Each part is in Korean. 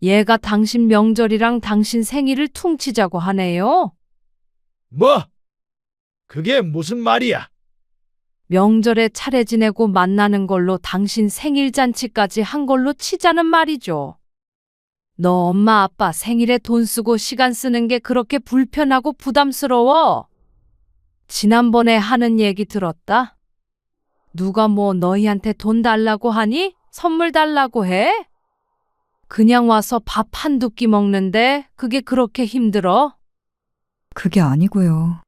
얘가 당신 명절이랑 당신 생일을 퉁치자고 하네요. 뭐? 그게 무슨 말이야? 명절에 차례 지내고 만나는 걸로 당신 생일 잔치까지 한 걸로 치자는 말이죠. 너 엄마 아빠 생일에 돈 쓰고 시간 쓰는 게 그렇게 불편하고 부담스러워? 지난번에 하는 얘기 들었다? 누가 뭐 너희한테 돈 달라고 하니? 선물 달라고 해? 그냥 와서 밥 한두 끼 먹는데 그게 그렇게 힘들어? 그게 아니고요.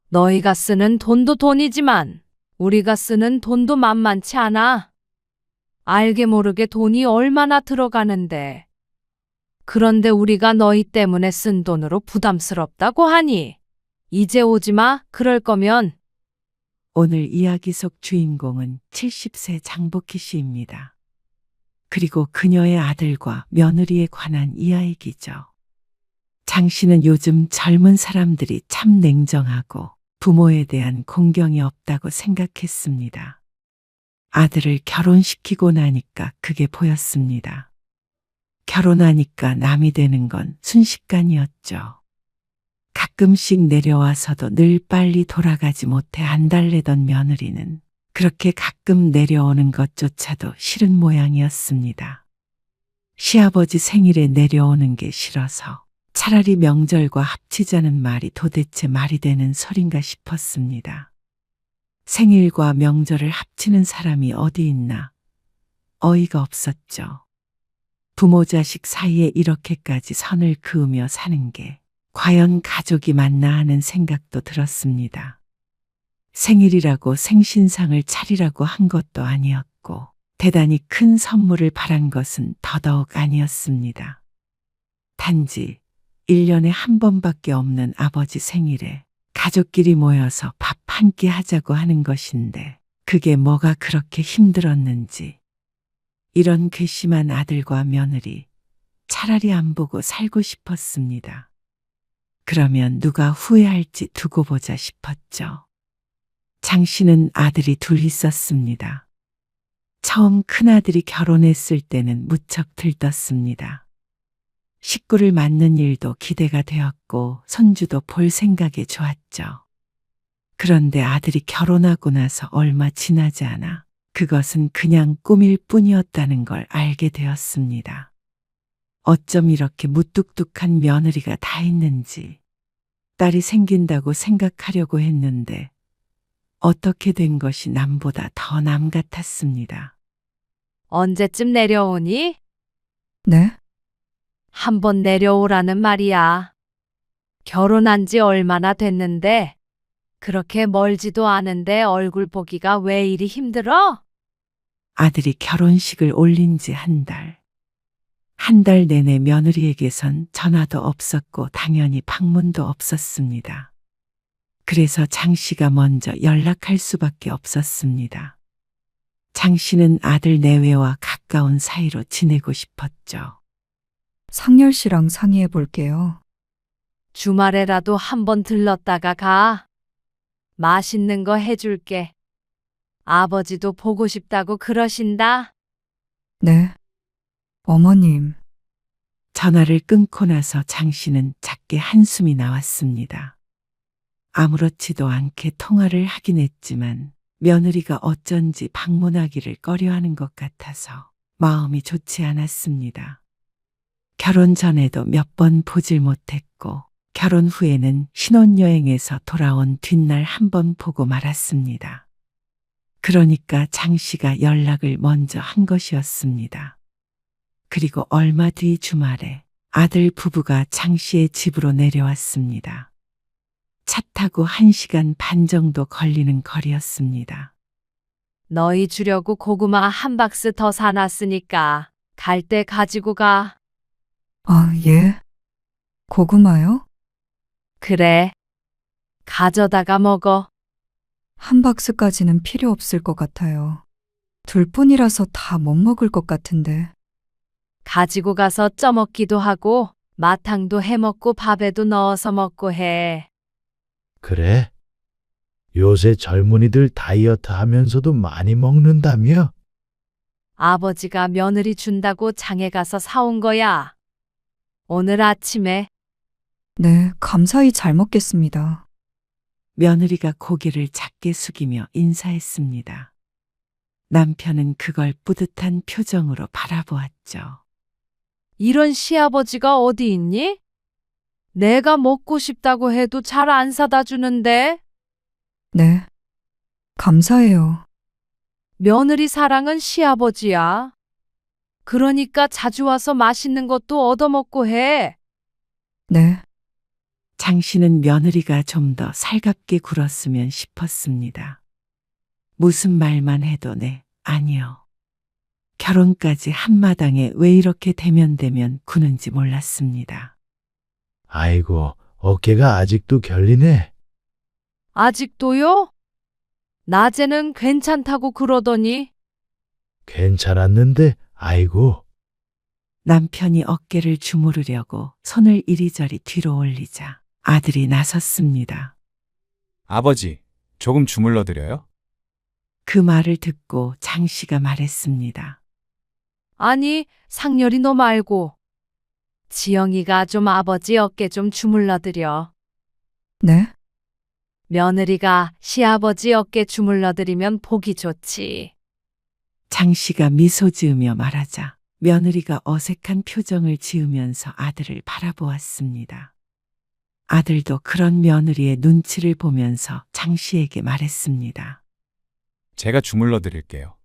너희가 쓰는 돈도 돈이지만 우리가 쓰는 돈도 만만치 않아. 알게 모르게 돈이 얼마나 들어가는데. 그런데 우리가 너희 때문에 쓴 돈으로 부담스럽다고 하니 이제 오지 마. 그럴 거면. 오늘 이야기 속 주인공은 70세 장복희 씨입니다. 그리고 그녀의 아들과 며느리에 관한 이야기죠. 장 씨는 요즘 젊은 사람들이 참 냉정하고 부모에 대한 공경이 없다고 생각했습니다. 아들을 결혼시키고 나니까 그게 보였습니다. 결혼하니까 남이 되는 건 순식간이었죠. 가끔씩 내려와서도 늘 빨리 돌아가지 못해 안달내던 며느리는 그렇게 가끔 내려오는 것조차도 싫은 모양이었습니다. 시아버지 생일에 내려오는 게 싫어서 차라리 명절과 합치자는 말이 도대체 말이 되는 소린가 싶었습니다. 생일과 명절을 합치는 사람이 어디 있나 어이가 없었죠. 부모 자식 사이에 이렇게까지 선을 그으며 사는 게 과연 가족이 맞나 하는 생각도 들었습니다. 생일이라고 생신상을 차리라고 한 것도 아니었고 대단히 큰 선물을 바란 것은 더더욱 아니었습니다. 단지 1년에 한 번밖에 없는 아버지 생일에 가족끼리 모여서 밥 한 끼 하자고 하는 것인데 그게 뭐가 그렇게 힘들었는지 이런 괘씸한 아들과 며느리 차라리 안 보고 살고 싶었습니다. 그러면 누가 후회할지 두고 보자 싶었죠. 장 씨는 아들이 둘 있었습니다. 처음 큰아들이 결혼했을 때는 무척 들떴습니다. 식구를 맡는 일도 기대가 되었고 손주도 볼 생각에 좋았죠. 그런데 아들이 결혼하고 나서 얼마 지나지 않아 그것은 그냥 꿈일 뿐이었다는 걸 알게 되었습니다. 어쩜 이렇게 무뚝뚝한 며느리가 다 있는지 딸이 생긴다고 생각하려고 했는데 어떻게 된 것이 남보다 더 남 같았습니다. 언제쯤 내려오니? 네? 한번 내려오라는 말이야. 결혼한 지 얼마나 됐는데 그렇게 멀지도 않은데 얼굴 보기가 왜 이리 힘들어? 아들이 결혼식을 올린 지 한 달. 한 달 내내 며느리에게선 전화도 없었고 당연히 방문도 없었습니다. 그래서 장 씨가 먼저 연락할 수밖에 없었습니다. 장 씨는 아들 내외와 가까운 사이로 지내고 싶었죠. 상열 씨랑 상의해 볼게요. 주말에라도 한번 들렀다가 가. 맛있는 거 해줄게. 아버지도 보고 싶다고 그러신다. 네. 어머님, 전화를 끊고 나서 장 씨는 작게 한숨이 나왔습니다. 아무렇지도 않게 통화를 하긴 했지만 며느리가 어쩐지 방문하기를 꺼려하는 것 같아서 마음이 좋지 않았습니다. 결혼 전에도 몇 번 보질 못했고 결혼 후에는 신혼여행에서 돌아온 뒷날 한 번 보고 말았습니다. 그러니까 장 씨가 연락을 먼저 한 것이었습니다. 그리고 얼마 뒤 주말에 아들 부부가 장 씨의 집으로 내려왔습니다. 차 타고 1시간 반 정도 걸리는 거리였습니다. 너희 주려고 고구마 한 박스 더 사놨으니까 갈 때 가지고 가. 아, 예? 고구마요? 그래. 가져다가 먹어. 한 박스까지는 필요 없을 것 같아요. 둘뿐이라서 다 못 먹을 것 같은데. 가지고 가서 쪄먹기도 하고 마탕도 해먹고 밥에도 넣어서 먹고 해. 그래? 요새 젊은이들 다이어트 하면서도 많이 먹는다며? 아버지가 며느리 준다고 장에 가서 사온 거야. 오늘 아침에. 네, 감사히 잘 먹겠습니다. 며느리가 고개를 작게 숙이며 인사했습니다. 남편은 그걸 뿌듯한 표정으로 바라보았죠. 이런 시아버지가 어디 있니? 내가 먹고 싶다고 해도 잘 안 사다 주는데. 네. 감사해요. 며느리 사랑은 시아버지야. 그러니까 자주 와서 맛있는 것도 얻어먹고 해. 네. 장 씨는 며느리가 좀 더 살갑게 굴었으면 싶었습니다. 무슨 말만 해도 네, 아니요. 결혼까지 한마당에 왜 이렇게 대면대면 구는지 몰랐습니다. 아이고, 어깨가 아직도 결리네. 아직도요? 낮에는 괜찮다고 그러더니. 괜찮았는데, 아이고. 남편이 어깨를 주무르려고 손을 이리저리 뒤로 올리자 아들이 나섰습니다. 아버지, 조금 주물러 드려요? 그 말을 듣고 장 씨가 말했습니다. 아니, 상렬이 너 말고. 지영이가 좀 아버지 어깨 좀 주물러드려. 네? 며느리가 시아버지 어깨 주물러드리면 보기 좋지. 장 씨가 미소 지으며 말하자 며느리가 어색한 표정을 지으면서 아들을 바라보았습니다. 아들도 그런 며느리의 눈치를 보면서 장 씨에게 말했습니다. 제가 주물러 드릴게요.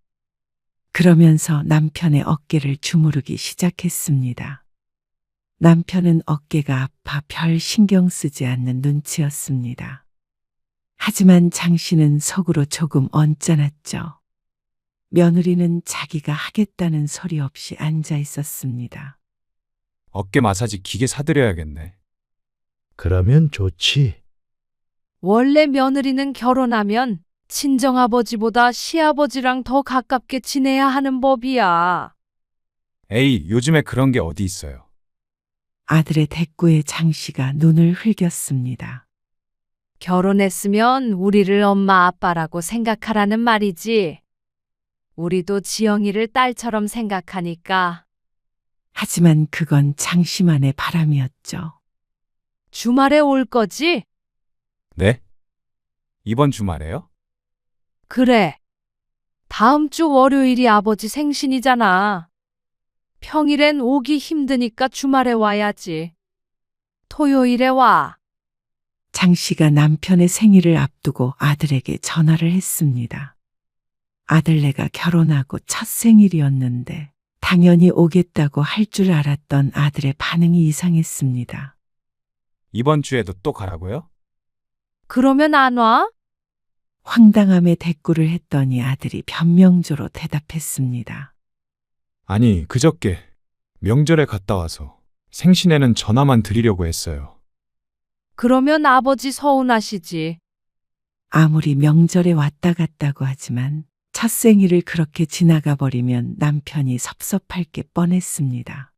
그러면서 남편의 어깨를 주무르기 시작했습니다. 남편은 어깨가 아파 별 신경 쓰지 않는 눈치였습니다. 하지만 장 씨는 속으로 조금 언짢았죠. 며느리는 자기가 하겠다는 소리 없이 앉아 있었습니다. 어깨 마사지 기계 사드려야겠네. 그러면 좋지. 원래 며느리는 결혼하면 친정아버지보다 시아버지랑 더 가깝게 지내야 하는 법이야. 에이, 요즘에 그런 게 어디 있어요. 아들의 대꾸에 장 씨가 눈을 흘겼습니다. 결혼했으면 우리를 엄마 아빠라고 생각하라는 말이지. 우리도 지영이를 딸처럼 생각하니까. 하지만 그건 장 씨만의 바람이었죠. 주말에 올 거지? 네? 이번 주말에요? 그래. 다음 주 월요일이 아버지 생신이잖아. 평일엔 오기 힘드니까 주말에 와야지. 토요일에 와. 장 씨가 남편의 생일을 앞두고 아들에게 전화를 했습니다. 아들네가 결혼하고 첫 생일이었는데 당연히 오겠다고 할 줄 알았던 아들의 반응이 이상했습니다. 이번 주에도 또 가라고요? 그러면 안 와? 황당함에 대꾸를 했더니 아들이 변명조로 대답했습니다. 아니, 그저께 명절에 갔다 와서 생신에는 전화만 드리려고 했어요. 그러면 아버지 서운하시지. 아무리 명절에 왔다 갔다고 하지만 첫 생일을 그렇게 지나가 버리면 남편이 섭섭할 게 뻔했습니다.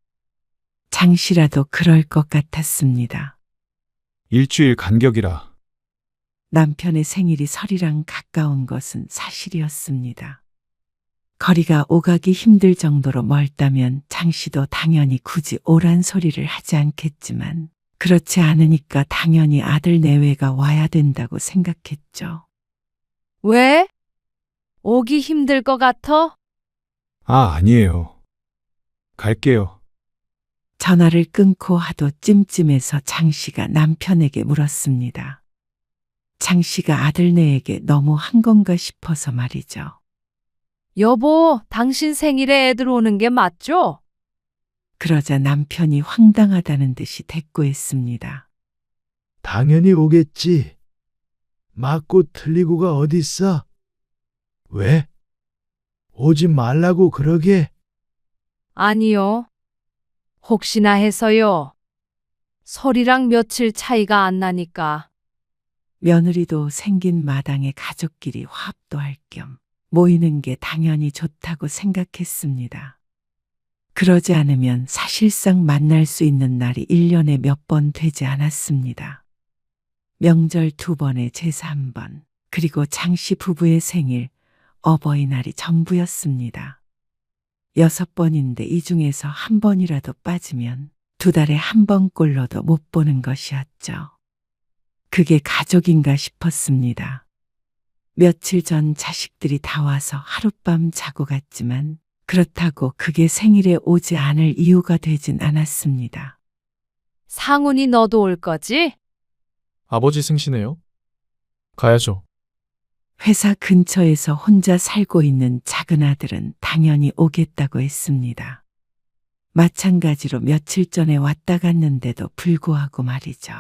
장 씨라도 그럴 것 같았습니다. 일주일 간격이라. 남편의 생일이 설이랑 가까운 것은 사실이었습니다. 거리가 오가기 힘들 정도로 멀다면 장 씨도 당연히 굳이 오란 소리를 하지 않겠지만 그렇지 않으니까 당연히 아들 내외가 와야 된다고 생각했죠. 왜? 오기 힘들 것 같아? 아, 아니에요. 갈게요. 전화를 끊고 하도 찜찜해서 장 씨가 남편에게 물었습니다. 장 씨가 아들네에게 너무 한 건가 싶어서 말이죠. 여보, 당신 생일에 애들 오는 게 맞죠? 그러자 남편이 황당하다는 듯이 대꾸했습니다. 당연히 오겠지. 맞고 틀리고가 어딨어? 왜? 오지 말라고 그러게? 아니요. 혹시나 해서요. 설이랑 며칠 차이가 안 나니까. 며느리도 생긴 마당에 가족끼리 화합도 할 겸 모이는 게 당연히 좋다고 생각했습니다. 그러지 않으면 사실상 만날 수 있는 날이 1년에 몇 번 되지 않았습니다. 명절 2번에 제사 1번, 그리고 장씨 부부의 생일, 어버이날이 전부였습니다. 6번인데 이 중에서 한 번이라도 빠지면 2달에 한 번꼴로도 못 보는 것이었죠. 그게 가족인가 싶었습니다. 며칠 전 자식들이 다 와서 하룻밤 자고 갔지만 그렇다고 그게 생일에 오지 않을 이유가 되진 않았습니다. 상훈이 너도 올 거지? 아버지 생신에요? 가야죠. 회사 근처에서 혼자 살고 있는 작은 아들은 당연히 오겠다고 했습니다. 마찬가지로 며칠 전에 왔다 갔는데도 불구하고 말이죠.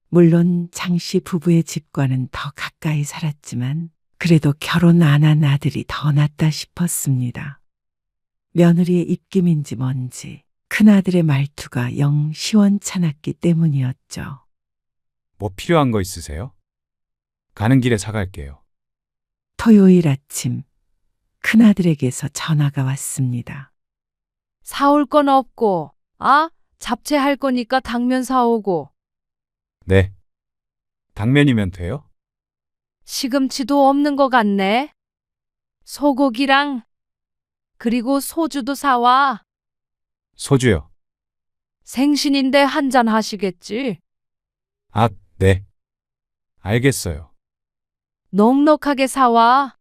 물론 장씨 부부의 집과는 더 가까이 살았지만 그래도 결혼 안 한 아들이 더 낫다 싶었습니다. 며느리의 입김인지 뭔지 큰아들의 말투가 영 시원찮았기 때문이었죠. 뭐 필요한 거 있으세요? 가는 길에 사갈게요. 토요일 아침 큰아들에게서 전화가 왔습니다. 사올 건 없고, 잡채할 거니까 당면 사오고, 네. 당면이면 돼요? 시금치도 없는 것 같네. 소고기랑, 그리고 소주도 사와. 소주요. 생신인데 한 잔 하시겠지? 아, 네. 알겠어요. 넉넉하게 사와.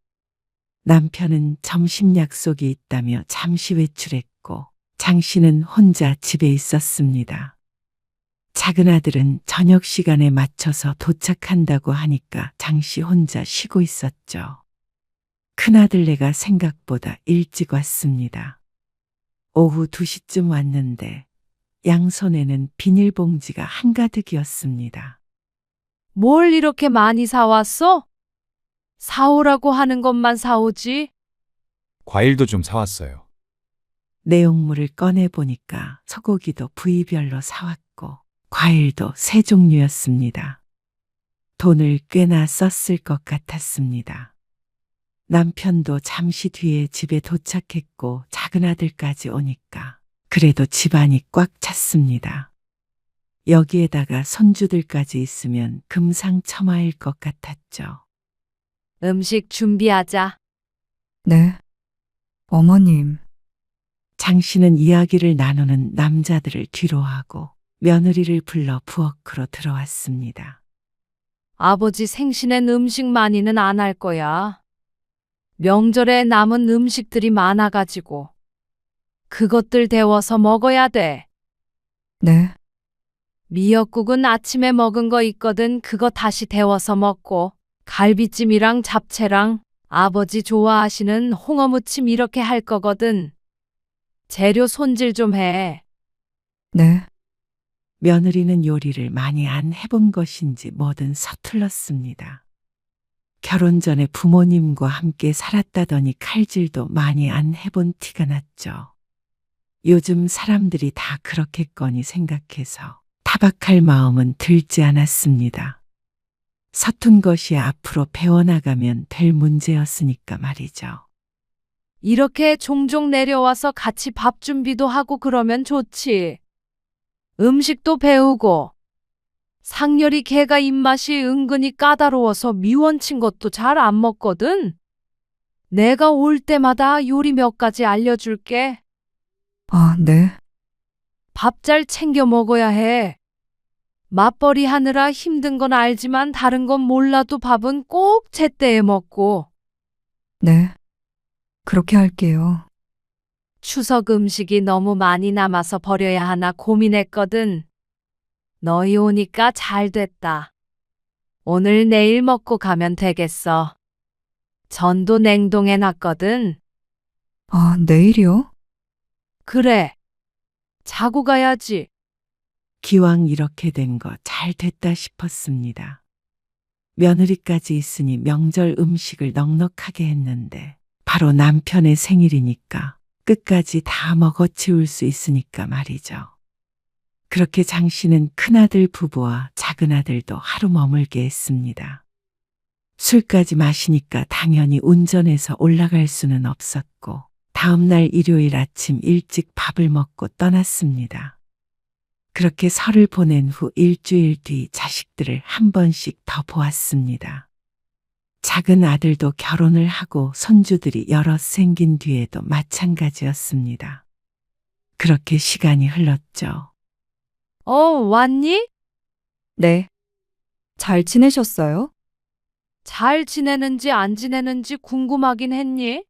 남편은 점심 약속이 있다며 잠시 외출했고 장 씨는 혼자 집에 있었습니다. 작은 아들은 저녁 시간에 맞춰서 도착한다고 하니까 장 씨 혼자 쉬고 있었죠. 큰아들네가 생각보다 일찍 왔습니다. 오후 2시쯤 왔는데 양손에는 비닐봉지가 한가득이었습니다. 뭘 이렇게 많이 사왔어? 사오라고 하는 것만 사오지? 과일도 좀 사왔어요. 내용물을 꺼내보니까 소고기도 부위별로 사왔고 과일도 3종류였습니다. 돈을 꽤나 썼을 것 같았습니다. 남편도 잠시 뒤에 집에 도착했고 작은 아들까지 오니까 그래도 집안이 꽉 찼습니다. 여기에다가 손주들까지 있으면 금상첨화일 것 같았죠. 음식 준비하자. 네. 어머님, 장 씨는 이야기를 나누는 남자들을 뒤로하고 며느리를 불러 부엌으로 들어왔습니다. 아버지 생신엔 음식 많이는 안 할 거야. 명절에 남은 음식들이 많아가지고. 그것들 데워서 먹어야 돼. 네. 미역국은 아침에 먹은 거 있거든. 그거 다시 데워서 먹고. 갈비찜이랑 잡채랑 아버지 좋아하시는 홍어무침 이렇게 할 거거든. 재료 손질 좀 해. 네. 며느리는 요리를 많이 안 해본 것인지 뭐든 서툴렀습니다. 결혼 전에 부모님과 함께 살았다더니 칼질도 많이 안 해본 티가 났죠. 요즘 사람들이 다 그렇겠거니 생각해서 타박할 마음은 들지 않았습니다. 서툰 것이 앞으로 배워나가면 될 문제였으니까 말이죠. 이렇게 종종 내려와서 같이 밥 준비도 하고 그러면 좋지. 음식도 배우고. 상렬이 걔가 입맛이 은근히 까다로워서 미원친 것도 잘 안 먹거든. 내가 올 때마다 요리 몇 가지 알려줄게. 아, 네. 밥 잘 챙겨 먹어야 해. 맞벌이 하느라 힘든 건 알지만 다른 건 몰라도 밥은 꼭 제때에 먹고. 네. 그렇게 할게요. 추석 음식이 너무 많이 남아서 버려야 하나 고민했거든. 너희 오니까 잘 됐다. 오늘 내일 먹고 가면 되겠어. 전도 냉동해 놨거든. 아, 내일이요? 그래. 자고 가야지. 기왕 이렇게 된 거 잘 됐다 싶었습니다. 며느리까지 있으니 명절 음식을 넉넉하게 했는데 바로 남편의 생일이니까 끝까지 다 먹어치울 수 있으니까 말이죠. 그렇게 장 씨는 큰아들 부부와 작은아들도 하루 머물게 했습니다. 술까지 마시니까 당연히 운전해서 올라갈 수는 없었고 다음날 일요일 아침 일찍 밥을 먹고 떠났습니다. 그렇게 설을 보낸 후 일주일 뒤 자식들을 한 번씩 더 보았습니다. 작은 아들도 결혼을 하고 손주들이 여럿 생긴 뒤에도 마찬가지였습니다. 그렇게 시간이 흘렀죠. 왔니? 네. 잘 지내셨어요? 잘 지내는지 안 지내는지 궁금하긴 했니?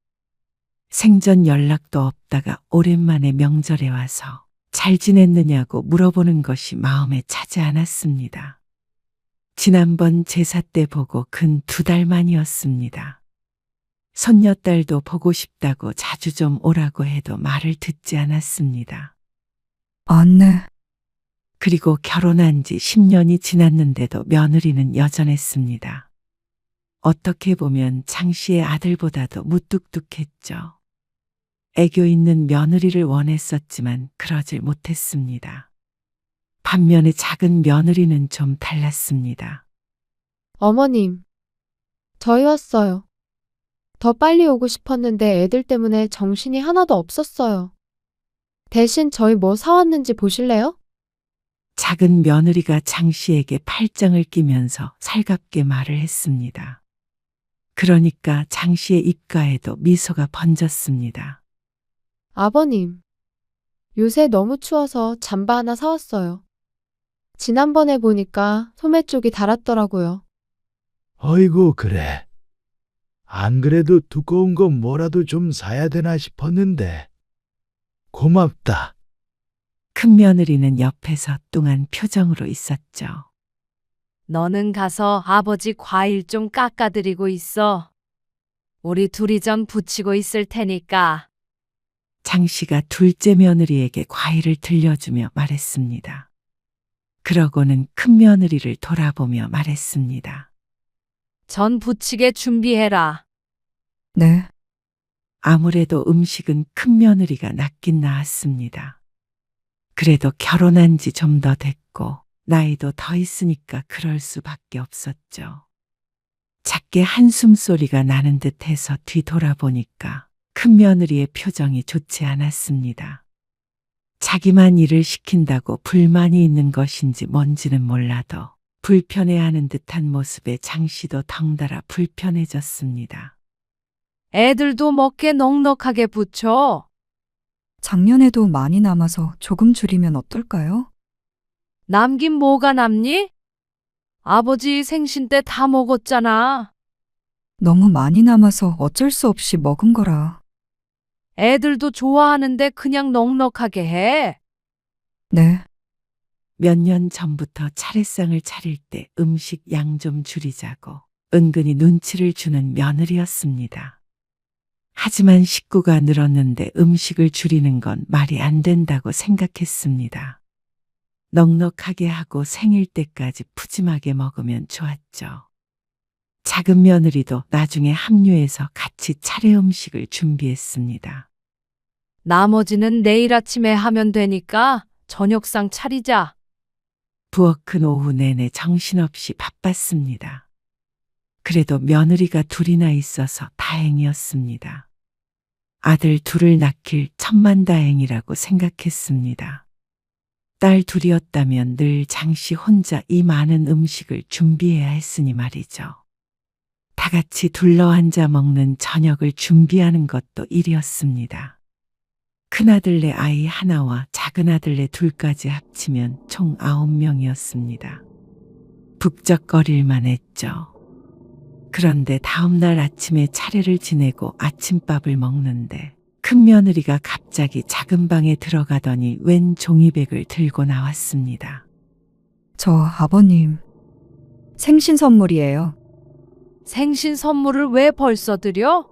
생전 연락도 없다가 오랜만에 명절에 와서 잘 지냈느냐고 물어보는 것이 마음에 차지 않았습니다. 지난번 제사 때 보고 근 2달 만이었습니다. 손녀딸도 보고 싶다고 자주 좀 오라고 해도 말을 듣지 않았습니다. 네. 그리고 결혼한 지 10년이 지났는데도 며느리는 여전했습니다. 어떻게 보면 장 씨의 아들보다도 무뚝뚝했죠. 애교 있는 며느리를 원했었지만 그러질 못했습니다. 반면에 작은 며느리는 좀 달랐습니다. 어머님, 저희 왔어요. 더 빨리 오고 싶었는데 애들 때문에 정신이 하나도 없었어요. 대신 저희 뭐 사왔는지 보실래요? 작은 며느리가 장 씨에게 팔짱을 끼면서 살갑게 말을 했습니다. 그러니까 장 씨의 입가에도 미소가 번졌습니다. 아버님, 요새 너무 추워서 잠바 하나 사왔어요. 지난번에 보니까 소매 쪽이 닳았더라고요. 어이구, 그래. 안 그래도 두꺼운 거 뭐라도 좀 사야 되나 싶었는데. 고맙다. 큰 며느리는 옆에서 뚱한 표정으로 있었죠. 너는 가서 아버지 과일 좀 깎아드리고 있어. 우리 둘이 전 부치고 있을 테니까. 장 씨가 둘째 며느리에게 과일을 들려주며 말했습니다. 그러고는 큰 며느리를 돌아보며 말했습니다. 전 부치게 준비해라. 네. 아무래도 음식은 큰 며느리가 낫긴 나았습니다. 그래도 결혼한 지 좀 더 됐고 나이도 더 있으니까 그럴 수밖에 없었죠. 작게 한숨 소리가 나는 듯해서 뒤돌아보니까 큰 며느리의 표정이 좋지 않았습니다. 자기만 일을 시킨다고 불만이 있는 것인지 뭔지는 몰라도 불편해하는 듯한 모습에 장 씨도 덩달아 불편해졌습니다. 애들도 먹게 넉넉하게 부쳐. 작년에도 많이 남아서 조금 줄이면 어떨까요? 남긴 뭐가 남니? 아버지 생신 때 다 먹었잖아. 너무 많이 남아서 어쩔 수 없이 먹은 거라. 애들도 좋아하는데 그냥 넉넉하게 해. 네. 몇 년 전부터 차례상을 차릴 때 음식 양 좀 줄이자고 은근히 눈치를 주는 며느리였습니다. 하지만 식구가 늘었는데 음식을 줄이는 건 말이 안 된다고 생각했습니다. 넉넉하게 하고 생일 때까지 푸짐하게 먹으면 좋았죠. 작은 며느리도 나중에 합류해서 같이 차례 음식을 준비했습니다. 나머지는 내일 아침에 하면 되니까 저녁상 차리자. 부엌은 오후 내내 정신없이 바빴습니다. 그래도 며느리가 둘이나 있어서 다행이었습니다. 아들 둘을 낳길 천만다행이라고 생각했습니다. 딸 둘이었다면 늘 장씨 혼자 이 많은 음식을 준비해야 했으니 말이죠. 다 같이 둘러앉아 먹는 저녁을 준비하는 것도 일이었습니다. 큰아들네 아이 하나와 작은아들네 둘까지 합치면 총 9명이었습니다. 북적거릴만 했죠. 그런데 다음날 아침에 차례를 지내고 아침밥을 먹는데 큰 며느리가 갑자기 작은 방에 들어가더니 웬 종이백을 들고 나왔습니다. 저 아버님. 생신 선물이에요. 생신 선물을 왜 벌써 드려?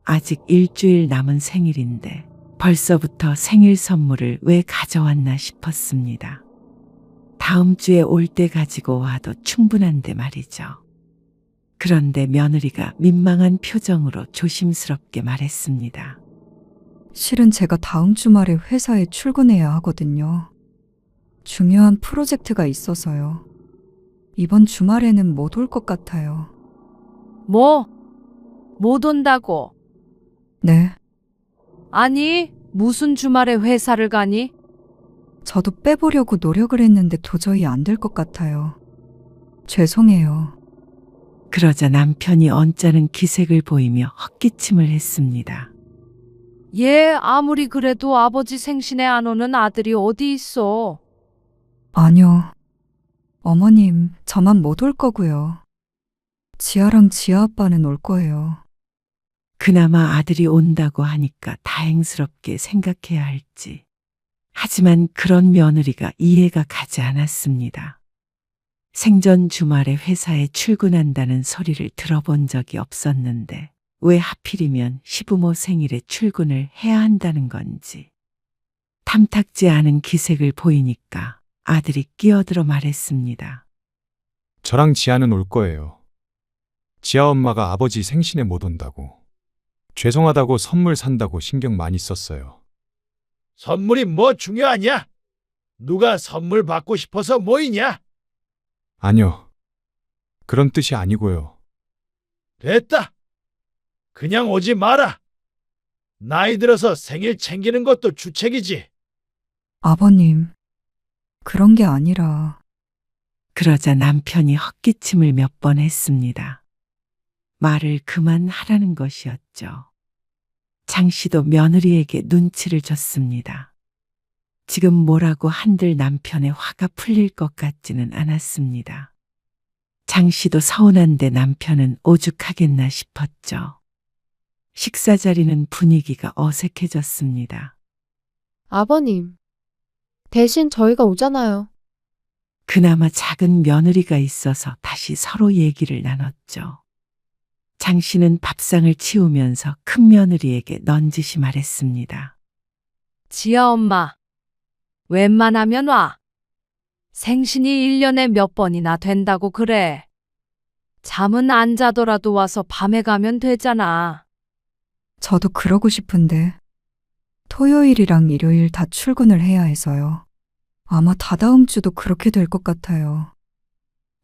아직 일주일 남은 생일인데 벌써부터 생일 선물을 왜 가져왔나 싶었습니다. 다음 주에 올 때 가지고 와도 충분한데 말이죠. 그런데 며느리가 민망한 표정으로 조심스럽게 말했습니다. 실은 제가 다음 주말에 회사에 출근해야 하거든요. 중요한 프로젝트가 있어서요. 이번 주말에는 못 올 것 같아요. 뭐? 못 온다고? 네. 아니, 무슨 주말에 회사를 가니? 저도 빼보려고 노력을 했는데 도저히 안 될 것 같아요. 죄송해요. 그러자 남편이 언짢은 기색을 보이며 헛기침을 했습니다. 얘 아무리 그래도 아버지 생신에 안 오는 아들이 어디 있어? 아니요. 어머님, 저만 못 올 거고요. 지아랑 지아 아빠는 올 거예요. 그나마 아들이 온다고 하니까 다행스럽게 생각해야 할지. 하지만 그런 며느리가 이해가 가지 않았습니다. 생전 주말에 회사에 출근한다는 소리를 들어본 적이 없었는데 왜 하필이면 시부모 생일에 출근을 해야 한다는 건지. 탐탁지 않은 기색을 보이니까 아들이 끼어들어 말했습니다. 저랑 지아는 올 거예요. 지아 엄마가 아버지 생신에 못 온다고. 죄송하다고 선물 산다고 신경 많이 썼어요. 선물이 뭐 중요하냐? 누가 선물 받고 싶어서 모이냐? 아니요. 그런 뜻이 아니고요. 됐다. 그냥 오지 마라. 나이 들어서 생일 챙기는 것도 주책이지. 아버님, 그런 게 아니라 그러자 남편이 헛기침을 몇 번 했습니다. 말을 그만하라는 것이었죠. 장 씨도 며느리에게 눈치를 줬습니다. 지금 뭐라고 한들 남편의 화가 풀릴 것 같지는 않았습니다. 장 씨도 서운한데 남편은 오죽하겠나 싶었죠. 식사 자리는 분위기가 어색해졌습니다. 아버님, 대신 저희가 오잖아요. 그나마 작은 며느리가 있어서 다시 서로 얘기를 나눴죠. 장 씨는 밥상을 치우면서 큰 며느리에게 넌지시 말했습니다. 지아 엄마, 웬만하면 와. 생신이 1년에 몇 번이나 된다고 그래. 잠은 안 자더라도 와서 밤에 가면 되잖아. 저도 그러고 싶은데 토요일이랑 일요일 다 출근을 해야 해서요. 아마 다다음 주도 그렇게 될 것 같아요.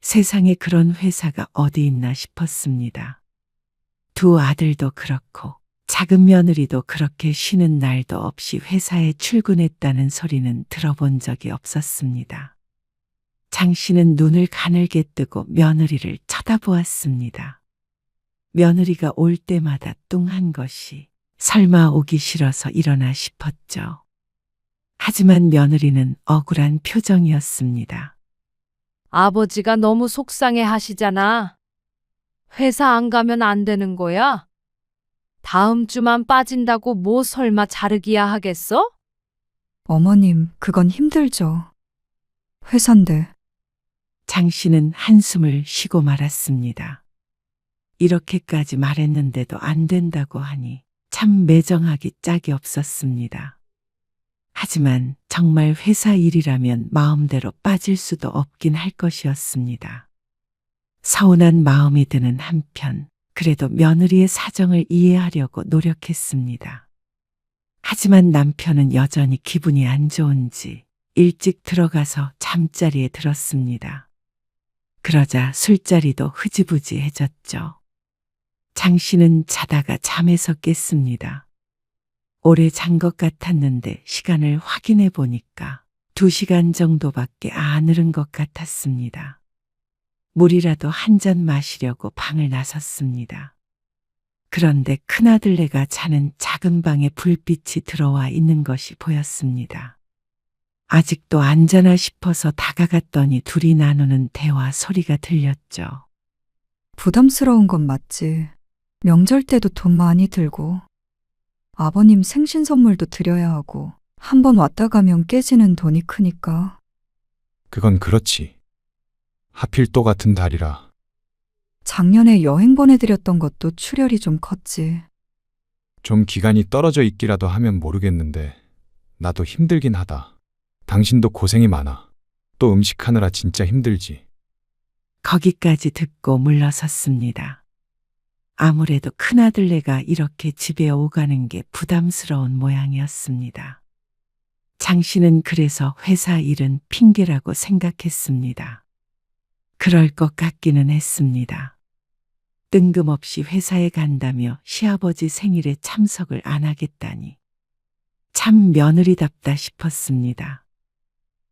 세상에 그런 회사가 어디 있나 싶었습니다. 두 아들도 그렇고 작은 며느리도 그렇게 쉬는 날도 없이 회사에 출근했다는 소리는 들어본 적이 없었습니다. 장 씨는 눈을 가늘게 뜨고 며느리를 쳐다보았습니다. 며느리가 올 때마다 뚱한 것이 설마 오기 싫어서 일어나 싶었죠. 하지만 며느리는 억울한 표정이었습니다. 아버지가 너무 속상해 하시잖아. 회사 안 가면 안 되는 거야? 다음 주만 빠진다고 뭐 설마 자르기야 하겠어? 어머님, 그건 힘들죠. 회사인데. 장 씨는 한숨을 쉬고 말았습니다. 이렇게까지 말했는데도 안 된다고 하니 참 매정하기 짝이 없었습니다. 하지만 정말 회사 일이라면 마음대로 빠질 수도 없긴 할 것이었습니다. 서운한 마음이 드는 한편 그래도 며느리의 사정을 이해하려고 노력했습니다. 하지만 남편은 여전히 기분이 안 좋은지 일찍 들어가서 잠자리에 들었습니다. 그러자 술자리도 흐지부지해졌죠. 장 씨는 자다가 잠에서 깼습니다. 오래 잔 것 같았는데 시간을 확인해 보니까 2시간 정도밖에 안 흐른 것 같았습니다. 물이라도 한 잔 마시려고 방을 나섰습니다. 그런데 큰아들네가 자는 작은 방에 불빛이 들어와 있는 것이 보였습니다. 아직도 안 자나 싶어서 다가갔더니 둘이 나누는 대화 소리가 들렸죠. 부담스러운 건 맞지. 명절 때도 돈 많이 들고 아버님 생신 선물도 드려야 하고 한 번 왔다 가면 깨지는 돈이 크니까. 그건 그렇지. 하필 또 같은 달이라. 작년에 여행 보내드렸던 것도 출혈이 좀 컸지. 좀 기간이 떨어져 있기라도 하면 모르겠는데 나도 힘들긴 하다. 당신도 고생이 많아. 또 음식하느라 진짜 힘들지. 거기까지 듣고 물러섰습니다. 아무래도 큰아들네가 이렇게 집에 오가는 게 부담스러운 모양이었습니다. 장 씨는 그래서 회사 일은 핑계라고 생각했습니다. 그럴 것 같기는 했습니다. 뜬금없이 회사에 간다며 시아버지 생일에 참석을 안 하겠다니. 참 며느리답다 싶었습니다.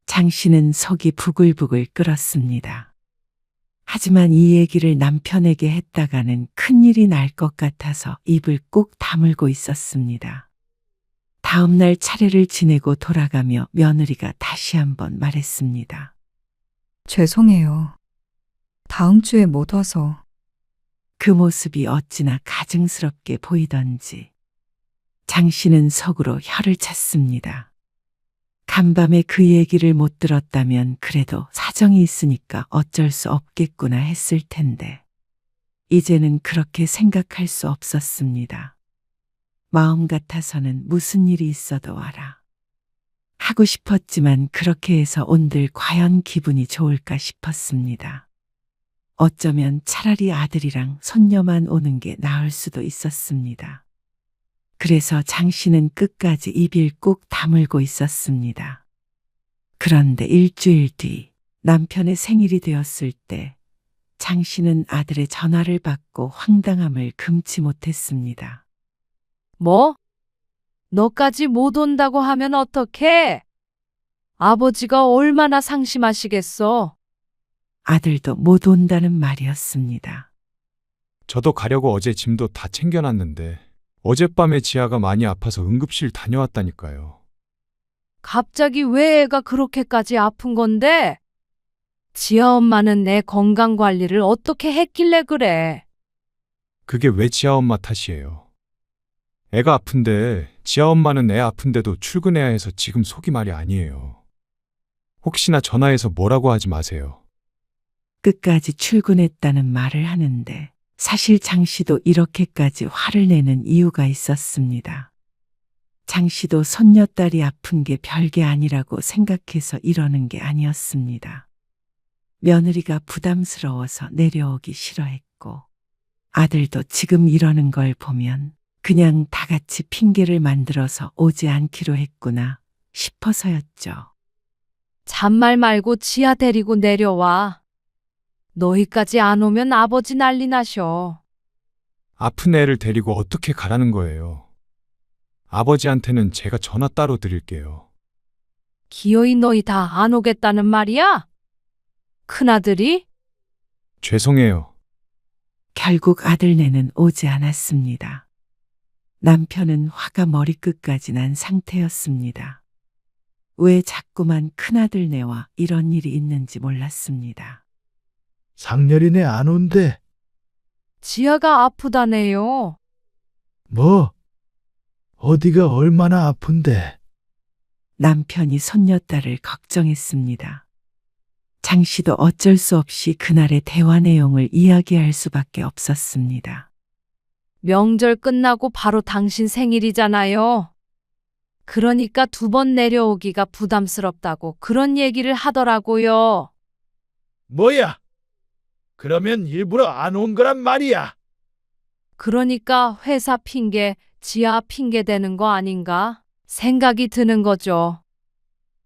장 씨는 속이 부글부글 끓었습니다. 하지만 이 얘기를 남편에게 했다가는 큰일이 날 것 같아서 입을 꾹 다물고 있었습니다. 다음 날 차례를 지내고 돌아가며 며느리가 다시 한번 말했습니다. 죄송해요. 다음 주에 못 와서. 그 모습이 어찌나 가증스럽게 보이던지 장 씨는 속으로 혀를 찼습니다. 간밤에 그 얘기를 못 들었다면 그래도 사정이 있으니까 어쩔 수 없겠구나 했을 텐데 이제는 그렇게 생각할 수 없었습니다. 마음 같아서는 무슨 일이 있어도 와라 하고 싶었지만 그렇게 해서 온들 과연 기분이 좋을까 싶었습니다. 어쩌면 차라리 아들이랑 손녀만 오는 게 나을 수도 있었습니다. 그래서 장 씨는 끝까지 입을 꾹 다물고 있었습니다. 그런데 일주일 뒤 남편의 생일이 되었을 때 장 씨는 아들의 전화를 받고 황당함을 금치 못했습니다. 뭐? 너까지 못 온다고 하면 어떡해? 아버지가 얼마나 상심하시겠어? 아들도 못 온다는 말이었습니다. 저도 가려고 어제 짐도 다 챙겨놨는데 어젯밤에 지아가 많이 아파서 응급실 다녀왔다니까요. 갑자기 왜 애가 그렇게까지 아픈 건데? 지아 엄마는 내 건강 관리를 어떻게 했길래 그래? 그게 왜 지아 엄마 탓이에요? 애가 아픈데 지아 엄마는 애 아픈데도 출근해야 해서 지금 속이 말이 아니에요. 혹시나 전화해서 뭐라고 하지 마세요. 끝까지 출근했다는 말을 하는데 사실 장 씨도 이렇게까지 화를 내는 이유가 있었습니다. 장 씨도 손녀딸이 아픈 게 별게 아니라고 생각해서 이러는 게 아니었습니다. 며느리가 부담스러워서 내려오기 싫어했고 아들도 지금 이러는 걸 보면 그냥 다 같이 핑계를 만들어서 오지 않기로 했구나 싶어서였죠. 잔말 말고 지아 데리고 내려와. 너희까지 안 오면 아버지 난리 나셔. 아픈 애를 데리고 어떻게 가라는 거예요? 아버지한테는 제가 전화 따로 드릴게요. 기어이 너희 다 안 오겠다는 말이야? 큰아들이? 죄송해요. 결국 아들네는 오지 않았습니다. 남편은 화가 머리끝까지 난 상태였습니다. 왜 자꾸만 큰아들네와 이런 일이 있는지 몰랐습니다. 상렬이네 안 온대. 지아가 아프다네요. 뭐? 어디가 얼마나 아픈데? 남편이 손녀딸을 걱정했습니다. 장 씨도 어쩔 수 없이 그날의 대화 내용을 이야기할 수밖에 없었습니다. 명절 끝나고 바로 당신 생일이잖아요. 그러니까 2번 내려오기가 부담스럽다고 그런 얘기를 하더라고요. 뭐야? 그러면 일부러 안 온 거란 말이야. 그러니까 회사 핑계, 지아 핑계 대는 거 아닌가 생각이 드는 거죠.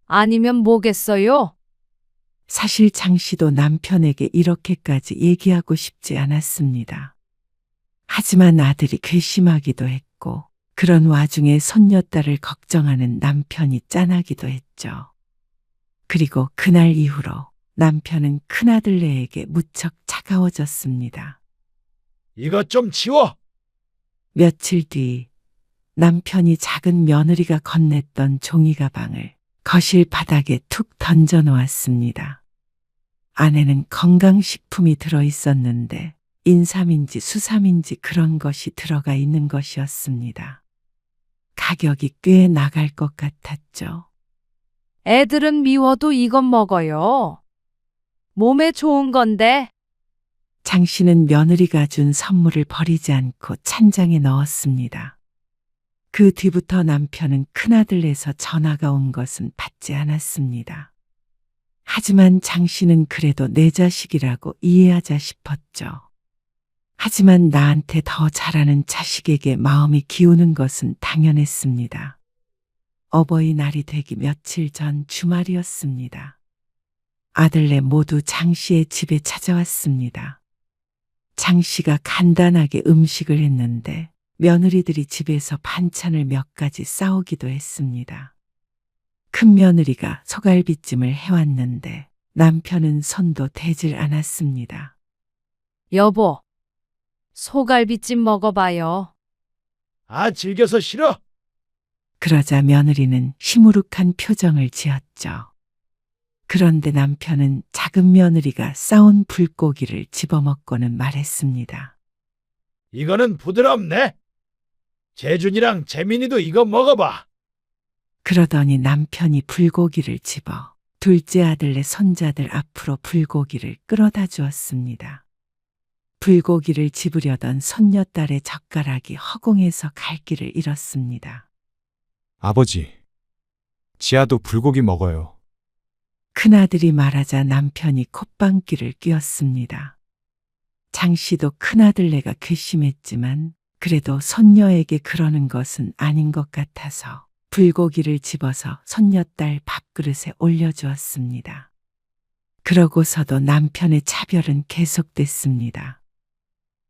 아니면 뭐겠어요? 사실 장 씨도 남편에게 이렇게까지 얘기하고 싶지 않았습니다. 하지만 아들이 괘씸하기도 했고 그런 와중에 손녀딸을 걱정하는 남편이 짠하기도 했죠. 그리고 그날 이후로 남편은 큰아들네에게 무척 차가워졌습니다. 이것 좀 치워. 며칠 뒤 남편이 작은 며느리가 건넸던 종이 가방을 거실 바닥에 툭 던져 놓았습니다. 안에는 건강식품이 들어 있었는데 인삼인지 수삼인지 그런 것이 들어가 있는 것이었습니다. 가격이 꽤 나갈 것 같았죠. 애들은 미워도 이건 먹어요. 몸에 좋은 건데. 장 씨는 며느리가 준 선물을 버리지 않고 찬장에 넣었습니다. 그 뒤부터 남편은 큰아들에서 전화가 온 것은 받지 않았습니다. 하지만 장 씨는 그래도 내 자식이라고 이해하자 싶었죠. 하지만 나한테 더 잘하는 자식에게 마음이 기우는 것은 당연했습니다. 어버이날이 되기 며칠 전 주말이었습니다. 아들네 모두 장 씨의 집에 찾아왔습니다. 장 씨가 간단하게 음식을 했는데 며느리들이 집에서 반찬을 몇 가지 싸오기도 했습니다. 큰 며느리가 소갈비찜을 해왔는데 남편은 손도 대질 않았습니다. 여보, 소갈비찜 먹어봐요. 아, 질겨서 싫어. 그러자 며느리는 시무룩한 표정을 지었죠. 그런데 남편은 작은 며느리가 싸온 불고기를 집어먹고는 말했습니다. 이거는 부드럽네. 재준이랑 재민이도 이거 먹어봐. 그러더니 남편이 불고기를 집어 둘째 아들네 손자들 앞으로 불고기를 끌어다 주었습니다. 불고기를 집으려던 손녀딸의 젓가락이 허공에서 갈 길을 잃었습니다. 아버지, 지아도 불고기 먹어요. 큰아들이 말하자 남편이 콧방귀를 뀌었습니다. 장씨도 큰아들네가 괘씸했지만 그래도 손녀에게 그러는 것은 아닌 것 같아서 불고기를 집어서 손녀딸 밥그릇에 올려주었습니다. 그러고서도 남편의 차별은 계속됐습니다.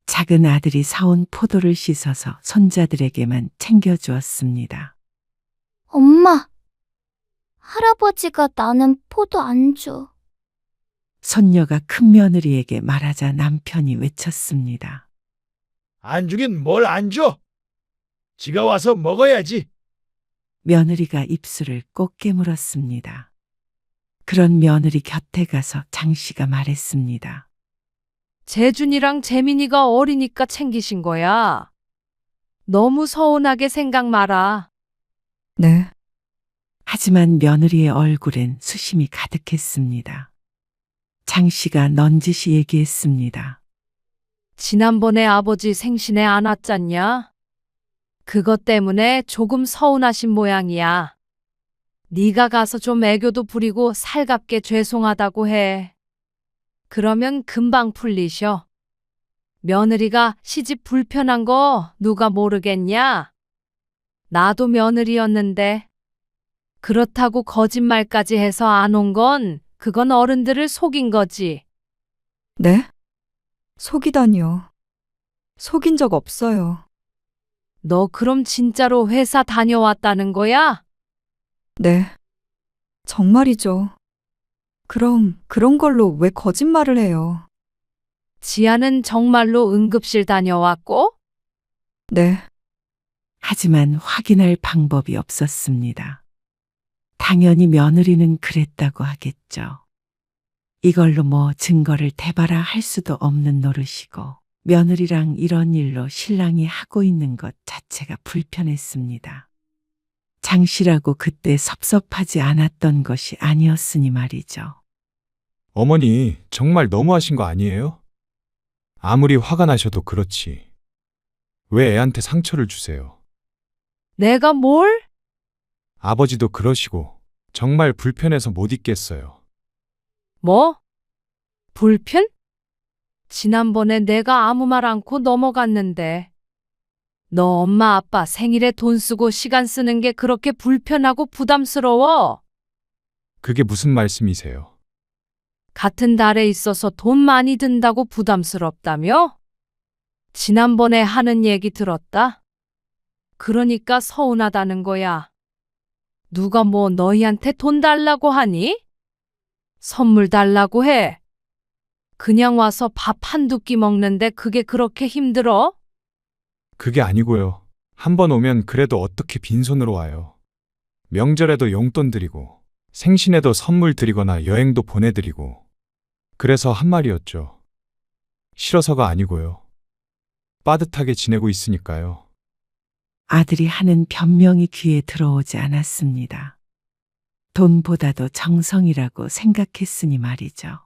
작은 아들이 사온 포도를 씻어서 손자들에게만 챙겨주었습니다. 엄마, 할아버지가 나는 포도 안 줘. 손녀가 큰 며느리에게 말하자 남편이 외쳤습니다. 안 주긴 뭘 안 줘. 지가 와서 먹어야지. 며느리가 입술을 꼭 깨물었습니다. 그런 며느리 곁에 가서 장씨가 말했습니다. 재준이랑 재민이가 어리니까 챙기신 거야. 너무 서운하게 생각 마라. 네, 하지만 며느리의 얼굴엔 수심이 가득했습니다. 장씨가 넌지시 얘기했습니다. 지난번에 아버지 생신에 안 왔잖냐? 그것 때문에 조금 서운하신 모양이야. 네가 가서 좀 애교도 부리고 살갑게 죄송하다고 해. 그러면 금방 풀리셔. 며느리가 시집 불편한 거 누가 모르겠냐? 나도 며느리였는데. 그렇다고 거짓말까지 해서 안 온 건 그건 어른들을 속인 거지. 네? 속이다니요. 속인 적 없어요. 너 그럼 진짜로 회사 다녀왔다는 거야? 네. 정말이죠. 그럼 그런 걸로 왜 거짓말을 해요? 지아는 정말로 응급실 다녀왔고? 네. 하지만 확인할 방법이 없었습니다. 당연히 며느리는 그랬다고 하겠죠. 이걸로 뭐 증거를 대봐라 할 수도 없는 노릇이고 며느리랑 이런 일로 신랑이 하고 있는 것 자체가 불편했습니다. 장씨라고 그때 섭섭하지 않았던 것이 아니었으니 말이죠. 어머니, 정말 너무하신 거 아니에요? 아무리 화가 나셔도 그렇지. 왜 애한테 상처를 주세요? 내가 뭘? 아버지도 그러시고 정말 불편해서 못 있겠어요. 뭐? 불편? 지난번에 내가 아무 말 않고 넘어갔는데. 너 엄마 아빠 생일에 돈 쓰고 시간 쓰는 게 그렇게 불편하고 부담스러워? 그게 무슨 말씀이세요? 같은 달에 있어서 돈 많이 든다고 부담스럽다며? 지난번에 하는 얘기 들었다? 그러니까 서운하다는 거야. 누가 뭐 너희한테 돈 달라고 하니? 선물 달라고 해. 그냥 와서 밥 한두 끼 먹는데 그게 그렇게 힘들어? 그게 아니고요. 한 번 오면 그래도 어떻게 빈손으로 와요. 명절에도 용돈 드리고 생신에도 선물 드리거나 여행도 보내드리고 그래서 한 말이었죠. 싫어서가 아니고요. 빠듯하게 지내고 있으니까요. 아들이 하는 변명이 귀에 들어오지 않았습니다. 돈보다도 정성이라고 생각했으니 말이죠.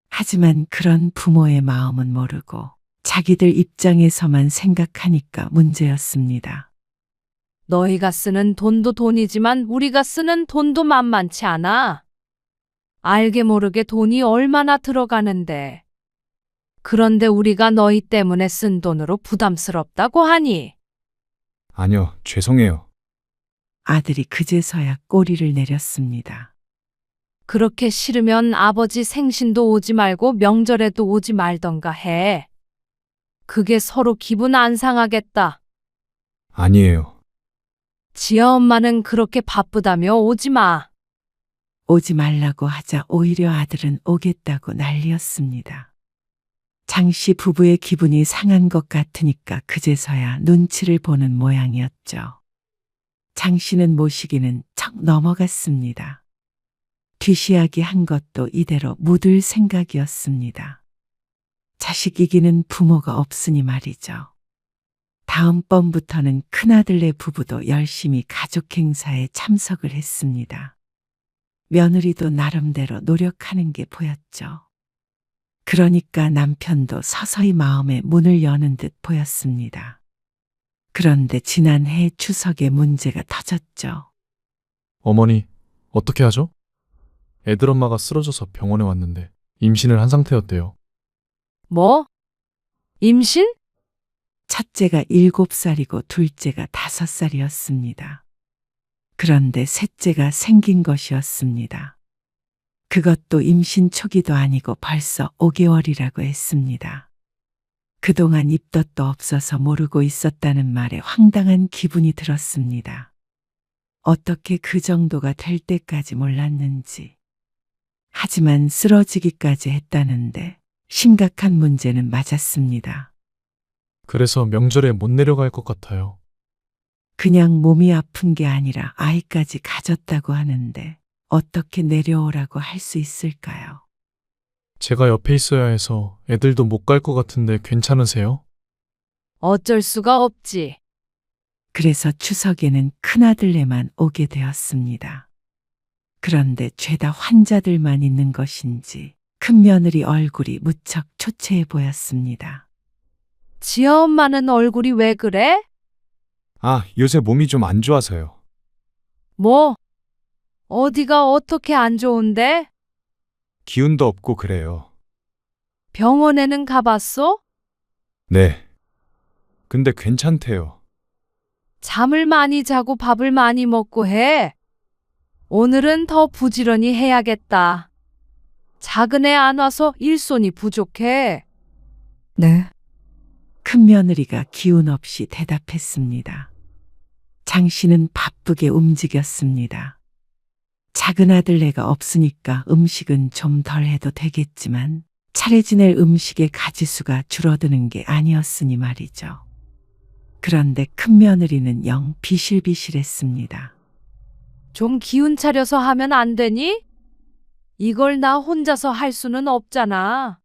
하지만 그런 부모의 마음은 모르고 자기들 입장에서만 생각하니까 문제였습니다. 너희가 쓰는 돈도 돈이지만 우리가 쓰는 돈도 만만치 않아. 알게 모르게 돈이 얼마나 들어가는데. 그런데 우리가 너희 때문에 쓴 돈으로 부담스럽다고 하니. 아니요, 죄송해요. 아들이 그제서야 꼬리를 내렸습니다. 그렇게 싫으면 아버지 생신도 오지 말고 명절에도 오지 말던가 해. 그게 서로 기분 안 상하겠다. 아니에요. 지아 엄마는 그렇게 바쁘다며 오지 마. 오지 말라고 하자 오히려 아들은 오겠다고 난리였습니다. 장씨 부부의 기분이 상한 것 같으니까 그제서야 눈치를 보는 모양이었죠. 장씨는 모시기는 척 넘어갔습니다. 뒤시하기 한 것도 이대로 묻을 생각이었습니다. 자식 이기는 부모가 없으니 말이죠. 다음번부터는 큰아들네 부부도 열심히 가족 행사에 참석을 했습니다. 며느리도 나름대로 노력하는 게 보였죠. 그러니까 남편도 서서히 마음의 문을 여는 듯 보였습니다. 그런데 지난해 추석에 문제가 터졌죠. 어머니, 어떻게 하죠? 애들 엄마가 쓰러져서 병원에 왔는데 임신을 한 상태였대요. 뭐? 임신? 첫째가 7살이고 둘째가 5살이었습니다. 그런데 셋째가 생긴 것이었습니다. 그것도 임신 초기도 아니고 벌써 5개월이라고 했습니다. 그동안 입덧도 없어서 모르고 있었다는 말에 황당한 기분이 들었습니다. 어떻게 그 정도가 될 때까지 몰랐는지. 하지만 쓰러지기까지 했다는데 심각한 문제는 맞았습니다. 그래서 명절에 못 내려갈 것 같아요. 그냥 몸이 아픈 게 아니라 아이까지 가졌다고 하는데 어떻게 내려오라고 할 수 있을까요? 제가 옆에 있어야 해서 애들도 못 갈 것 같은데 괜찮으세요? 어쩔 수가 없지. 그래서 추석에는 큰아들네만 오게 되었습니다. 그런데 죄다 환자들만 있는 것인지 큰며느리 얼굴이 무척 초췌해 보였습니다. 지아 엄마는 얼굴이 왜 그래? 아, 요새 몸이 좀 안 좋아서요. 뭐? 어디가 어떻게 안 좋은데? 기운도 없고 그래요. 병원에는 가봤어? 네. 근데 괜찮대요. 잠을 많이 자고 밥을 많이 먹고 해. 오늘은 더 부지런히 해야겠다. 작은 애 안 와서 일손이 부족해. 네, 큰며느리가 기운 없이 대답했습니다. 장씨는 바쁘게 움직였습니다. 작은 아들네가 없으니까 음식은 좀 덜 해도 되겠지만 차례 지낼 음식의 가지수가 줄어드는 게 아니었으니 말이죠. 그런데 큰며느리는 영 비실비실했습니다. 좀 기운 차려서 하면 안 되니? 이걸 나 혼자서 할 수는 없잖아.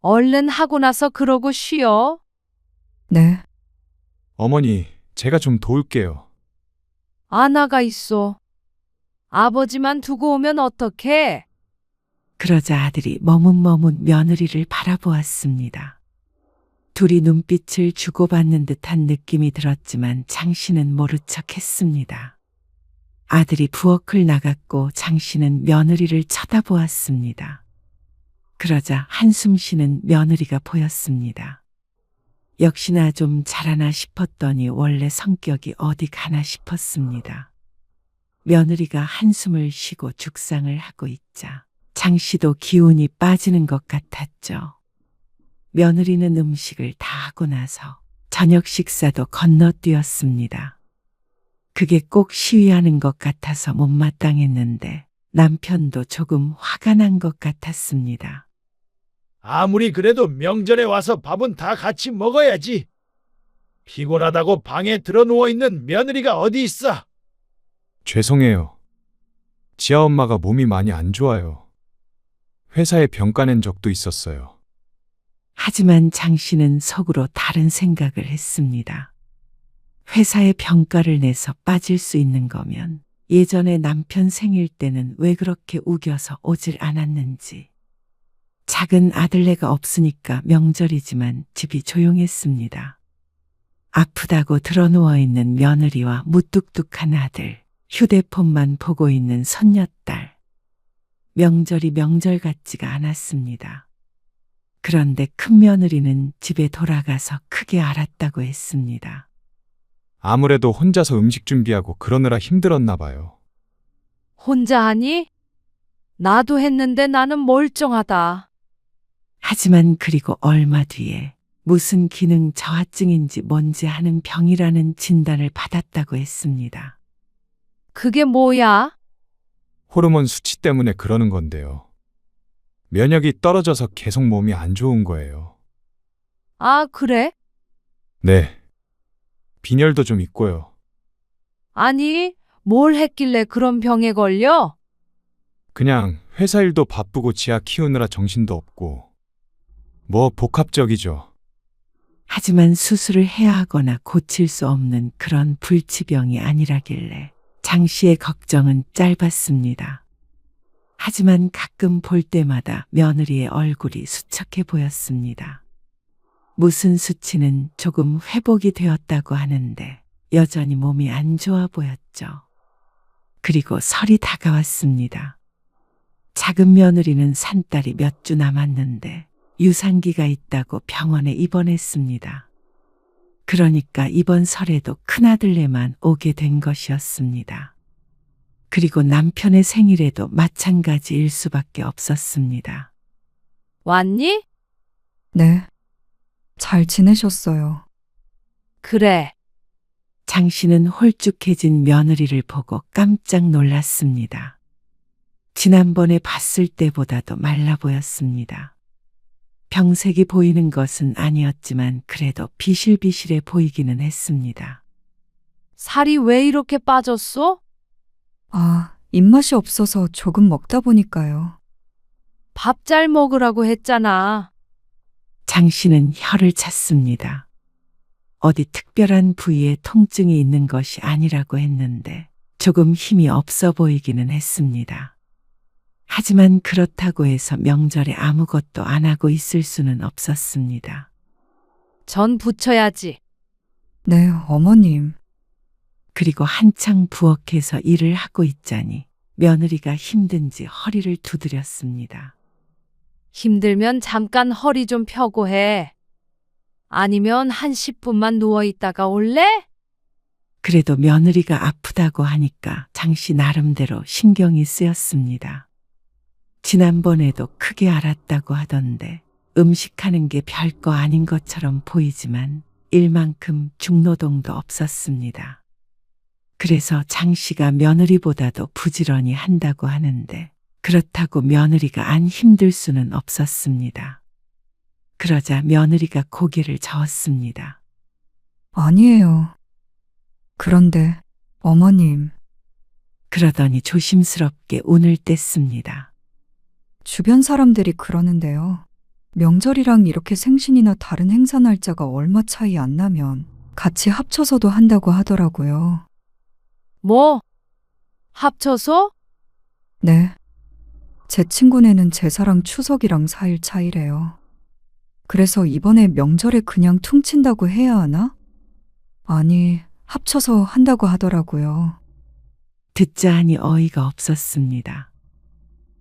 얼른 하고 나서 그러고 쉬어. 네, 어머니, 제가 좀 도울게요. 아나가 있어. 아버지만 두고 오면 어떡해? 그러자 아들이 머뭇머뭇 며느리를 바라보았습니다. 둘이 눈빛을 주고받는 듯한 느낌이 들었지만 장씨는 모른 척 했습니다. 아들이 부엌을 나갔고 장씨는 며느리를 쳐다보았습니다. 그러자 한숨 쉬는 며느리가 보였습니다. 역시나 좀 잘하나 싶었더니 원래 성격이 어디 가나 싶었습니다. 며느리가 한숨을 쉬고 죽상을 하고 있자 장씨도 기운이 빠지는 것 같았죠. 며느리는 음식을 다 하고 나서 저녁 식사도 건너뛰었습니다. 그게 꼭 시위하는 것 같아서 못마땅했는데 남편도 조금 화가 난 것 같았습니다. 아무리 그래도 명절에 와서 밥은 다 같이 먹어야지. 피곤하다고 방에 들어 누워 있는 며느리가 어디 있어? 죄송해요. 지아 엄마가 몸이 많이 안 좋아요. 회사에 병가 낸 적도 있었어요. 하지만 장씨는 속으로 다른 생각을 했습니다. 회사에 병가를 내서 빠질 수 있는 거면 예전에 남편 생일 때는 왜 그렇게 우겨서 오질 않았는지. 작은 아들네가 없으니까 명절이지만 집이 조용했습니다. 아프다고 드러누워 있는 며느리와 무뚝뚝한 아들, 휴대폰만 보고 있는 손녀딸. 명절이 명절 같지가 않았습니다. 그런데 큰며느리는 집에 돌아가서 크게 알았다고 했습니다. 아무래도 혼자서 음식 준비하고 그러느라 힘들었나 봐요. 혼자 하니? 나도 했는데 나는 멀쩡하다. 하지만 그리고 얼마 뒤에 무슨 기능 저하증인지 뭔지 하는 병이라는 진단을 받았다고 했습니다. 그게 뭐야? 호르몬 수치 때문에 그러는 건데요. 면역이 떨어져서 계속 몸이 안 좋은 거예요. 아, 그래? 네. 빈혈도 좀 있고요. 아니, 뭘 했길래 그런 병에 걸려? 그냥 회사 일도 바쁘고 지아 키우느라 정신도 없고. 뭐 복합적이죠. 하지만 수술을 해야 하거나 고칠 수 없는 그런 불치병이 아니라길래 장 씨의 걱정은 짧았습니다. 하지만 가끔 볼 때마다 며느리의 얼굴이 수척해 보였습니다. 무슨 수치는 조금 회복이 되었다고 하는데 여전히 몸이 안 좋아 보였죠. 그리고 설이 다가왔습니다. 작은 며느리는 산딸이 몇 주 남았는데 유산기가 있다고 병원에 입원했습니다. 그러니까 이번 설에도 큰아들네만 오게 된 것이었습니다. 그리고 남편의 생일에도 마찬가지일 수밖에 없었습니다. 왔니? 네. 잘 지내셨어요. 그래. 장 씨는 홀쭉해진 며느리를 보고 깜짝 놀랐습니다. 지난번에 봤을 때보다도 말라 보였습니다. 병색이 보이는 것은 아니었지만 그래도 비실비실해 보이기는 했습니다. 살이 왜 이렇게 빠졌어? 아, 입맛이 없어서 조금 먹다 보니까요. 밥 잘 먹으라고 했잖아. 장 씨는 혀를 찼습니다. 어디 특별한 부위에 통증이 있는 것이 아니라고 했는데 조금 힘이 없어 보이기는 했습니다. 하지만 그렇다고 해서 명절에 아무것도 안 하고 있을 수는 없었습니다. 전 부쳐야지. 네, 어머님. 그리고 한창 부엌에서 일을 하고 있자니 며느리가 힘든지 허리를 두드렸습니다. 힘들면 잠깐 허리 좀 펴고 해. 아니면 한 10분만 누워 있다가 올래? 그래도 며느리가 아프다고 하니까 장씨 나름대로 신경이 쓰였습니다. 지난번에도 크게 앓았다고 하던데 음식하는 게 별거 아닌 것처럼 보이지만 일만큼 중노동도 없었습니다. 그래서 장씨가 며느리보다도 부지런히 한다고 하는데 그렇다고 며느리가 안 힘들 수는 없었습니다. 그러자 며느리가 고개를 저었습니다. 아니에요. 그런데, 어머님, 그러더니 조심스럽게 운을 뗐습니다. 주변 사람들이 그러는데요. 명절이랑 이렇게 생신이나 다른 행사 날짜가 얼마 차이 안 나면 같이 합쳐서도 한다고 하더라고요. 뭐? 합쳐서? 네. 제 친구네는 제사랑 추석이랑 4일 차이래요. 그래서 이번에 명절에 그냥 퉁친다고 해야 하나? 아니, 합쳐서 한다고 하더라고요. 듣자 하니 어이가 없었습니다.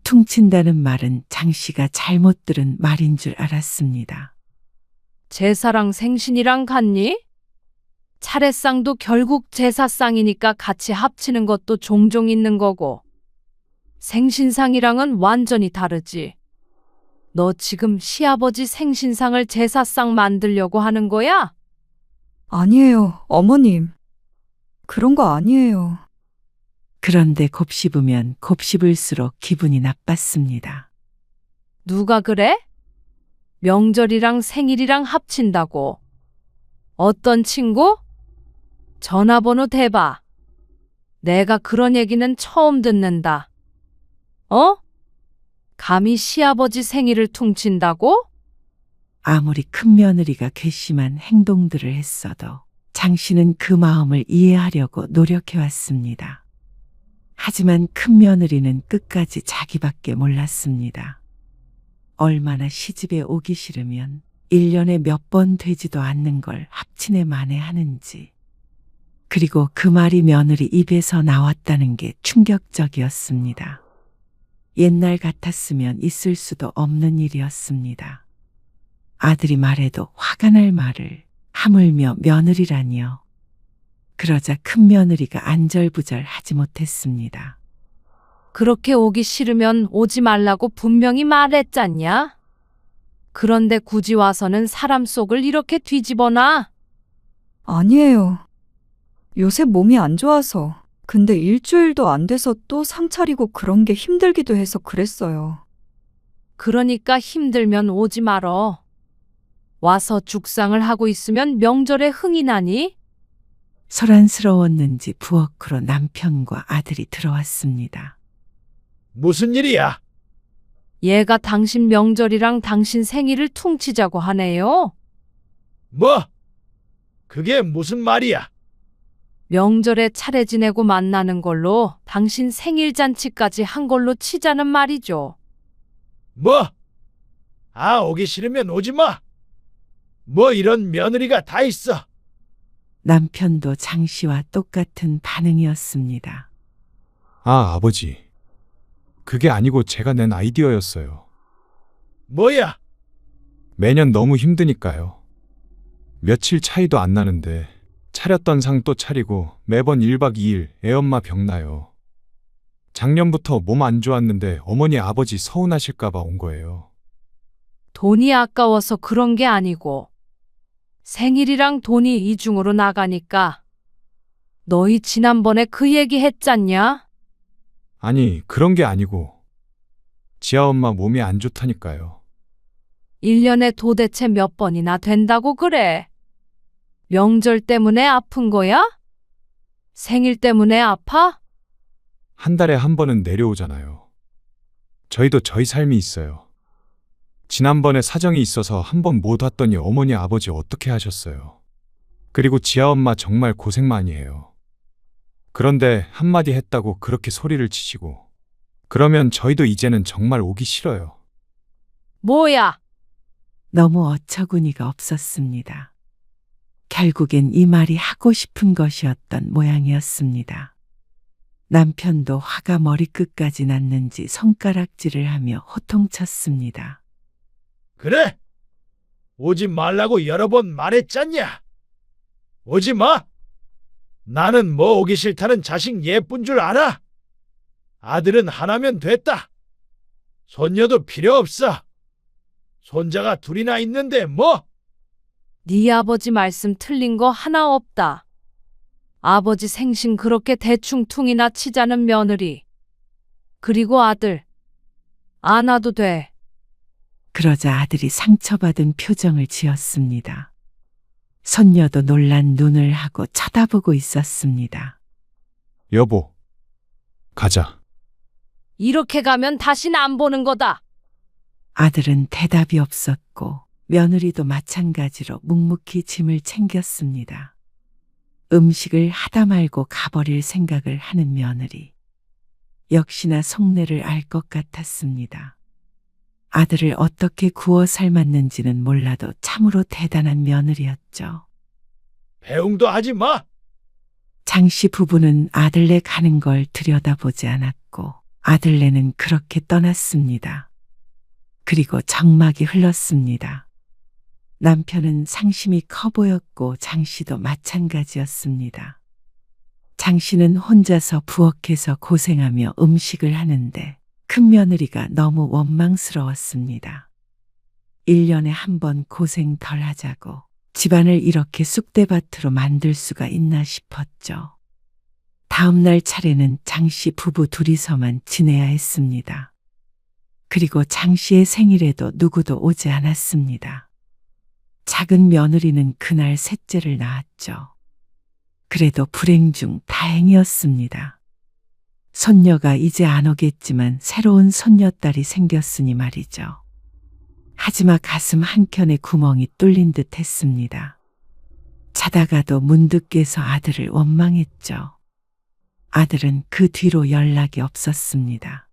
퉁친다는 말은 장씨가 잘못 들은 말인 줄 알았습니다. 제사랑 생신이랑 같니? 차례상도 결국 제사상이니까 같이 합치는 것도 종종 있는 거고. 생신상이랑은 완전히 다르지. 너 지금 시아버지 생신상을 제사상 만들려고 하는 거야? 아니에요, 어머님. 그런 거 아니에요. 그런데 곱씹으면 곱씹을수록 기분이 나빴습니다. 누가 그래? 명절이랑 생일이랑 합친다고. 어떤 친구? 전화번호 대봐. 내가 그런 얘기는 처음 듣는다. 어? 감히 시아버지 생일을 퉁친다고? 아무리 큰 며느리가 괘씸한 행동들을 했어도 장 씨는 그 마음을 이해하려고 노력해왔습니다. 하지만 큰 며느리는 끝까지 자기밖에 몰랐습니다. 얼마나 시집에 오기 싫으면 1년에 몇 번 되지도 않는 걸 합친에 만회하는지. 그리고 그 말이 며느리 입에서 나왔다는 게 충격적이었습니다. 옛날 같았으면 있을 수도 없는 일이었습니다. 아들이 말해도 화가 날 말을 하물며 며느리라니요. 그러자 큰 며느리가 안절부절 하지 못했습니다. 그렇게 오기 싫으면 오지 말라고 분명히 말했잖냐? 그런데 굳이 와서는 사람 속을 이렇게 뒤집어놔? 아니에요. 요새 몸이 안 좋아서 근데 일주일도 안 돼서 또 상 차리고 그런 게 힘들기도 해서 그랬어요. 그러니까 힘들면 오지 말어. 와서 죽상을 하고 있으면 명절에 흥이 나니? 소란스러웠는지 부엌으로 남편과 아들이 들어왔습니다. 무슨 일이야? 얘가 당신 명절이랑 당신 생일을 퉁치자고 하네요. 뭐? 그게 무슨 말이야? 명절에 차례 지내고 만나는 걸로 당신 생일 잔치까지 한 걸로 치자는 말이죠. 뭐? 아, 오기 싫으면 오지 마. 뭐 이런 며느리가 다 있어. 남편도 장 씨와 똑같은 반응이었습니다. 아, 아버지. 그게 아니고 제가 낸 아이디어였어요. 뭐야? 매년 너무 힘드니까요. 며칠 차이도 안 나는데 차렸던 상 또 차리고 매번 1박 2일 애엄마 병나요. 작년부터 몸 안 좋았는데 어머니 아버지 서운하실까 봐 온 거예요. 돈이 아까워서 그런 게 아니고 생일이랑 돈이 이중으로 나가니까. 너희 지난번에 그 얘기 했잖냐? 아니, 그런 게 아니고 지아엄마 몸이 안 좋다니까요. 1년에 도대체 몇 번이나 된다고 그래? 명절 때문에 아픈 거야? 생일 때문에 아파? 한 달에 한 번은 내려오잖아요. 저희도 저희 삶이 있어요. 지난번에 사정이 있어서 한 번 못 왔더니 어머니 아버지 어떻게 하셨어요. 그리고 지아엄마 정말 고생 많이 해요. 그런데 한마디 했다고 그렇게 소리를 치시고 그러면 저희도 이제는 정말 오기 싫어요. 뭐야? 너무 어처구니가 없었습니다. 결국엔 이 말이 하고 싶은 것이었던 모양이었습니다. 남편도 화가 머리끝까지 났는지 손가락질을 하며 호통쳤습니다. 그래? 오지 말라고 여러 번 말했잖냐? 오지 마. 나는 뭐 오기 싫다는 자식 예쁜 줄 알아. 아들은 하나면 됐다. 손녀도 필요 없어. 손자가 둘이나 있는데 뭐? 네 아버지 말씀 틀린 거 하나 없다. 아버지 생신 그렇게 대충 퉁이나 치자는 며느리. 그리고 아들. 안 와도 돼. 그러자 아들이 상처받은 표정을 지었습니다. 손녀도 놀란 눈을 하고 쳐다보고 있었습니다. 여보, 가자. 이렇게 가면 다신 안 보는 거다. 아들은 대답이 없었고 며느리도 마찬가지로 묵묵히 짐을 챙겼습니다. 음식을 하다 말고 가버릴 생각을 하는 며느리. 역시나 속내를 알 것 같았습니다. 아들을 어떻게 구워 삶았는지는 몰라도 참으로 대단한 며느리였죠. 배웅도 하지 마. 장씨 부부는 아들네 가는 걸 들여다보지 않았고 아들네는 그렇게 떠났습니다. 그리고 정막이 흘렀습니다. 남편은 상심이 커 보였고 장씨도 마찬가지였습니다. 장씨는 혼자서 부엌에서 고생하며 음식을 하는데 큰 며느리가 너무 원망스러웠습니다. 1년에 한 번 고생 덜 하자고 집안을 이렇게 쑥대밭으로 만들 수가 있나 싶었죠. 다음 날 차례는 장씨 부부 둘이서만 지내야 했습니다. 그리고 장씨의 생일에도 누구도 오지 않았습니다. 작은 며느리는 그날 셋째를 낳았죠. 그래도 불행 중 다행이었습니다. 손녀가 이제 안 오겠지만 새로운 손녀딸이 생겼으니 말이죠. 하지마 가슴 한켠에 구멍이 뚫린 듯 했습니다. 자다가도 문득 깨서 아들을 원망했죠. 아들은 그 뒤로 연락이 없었습니다.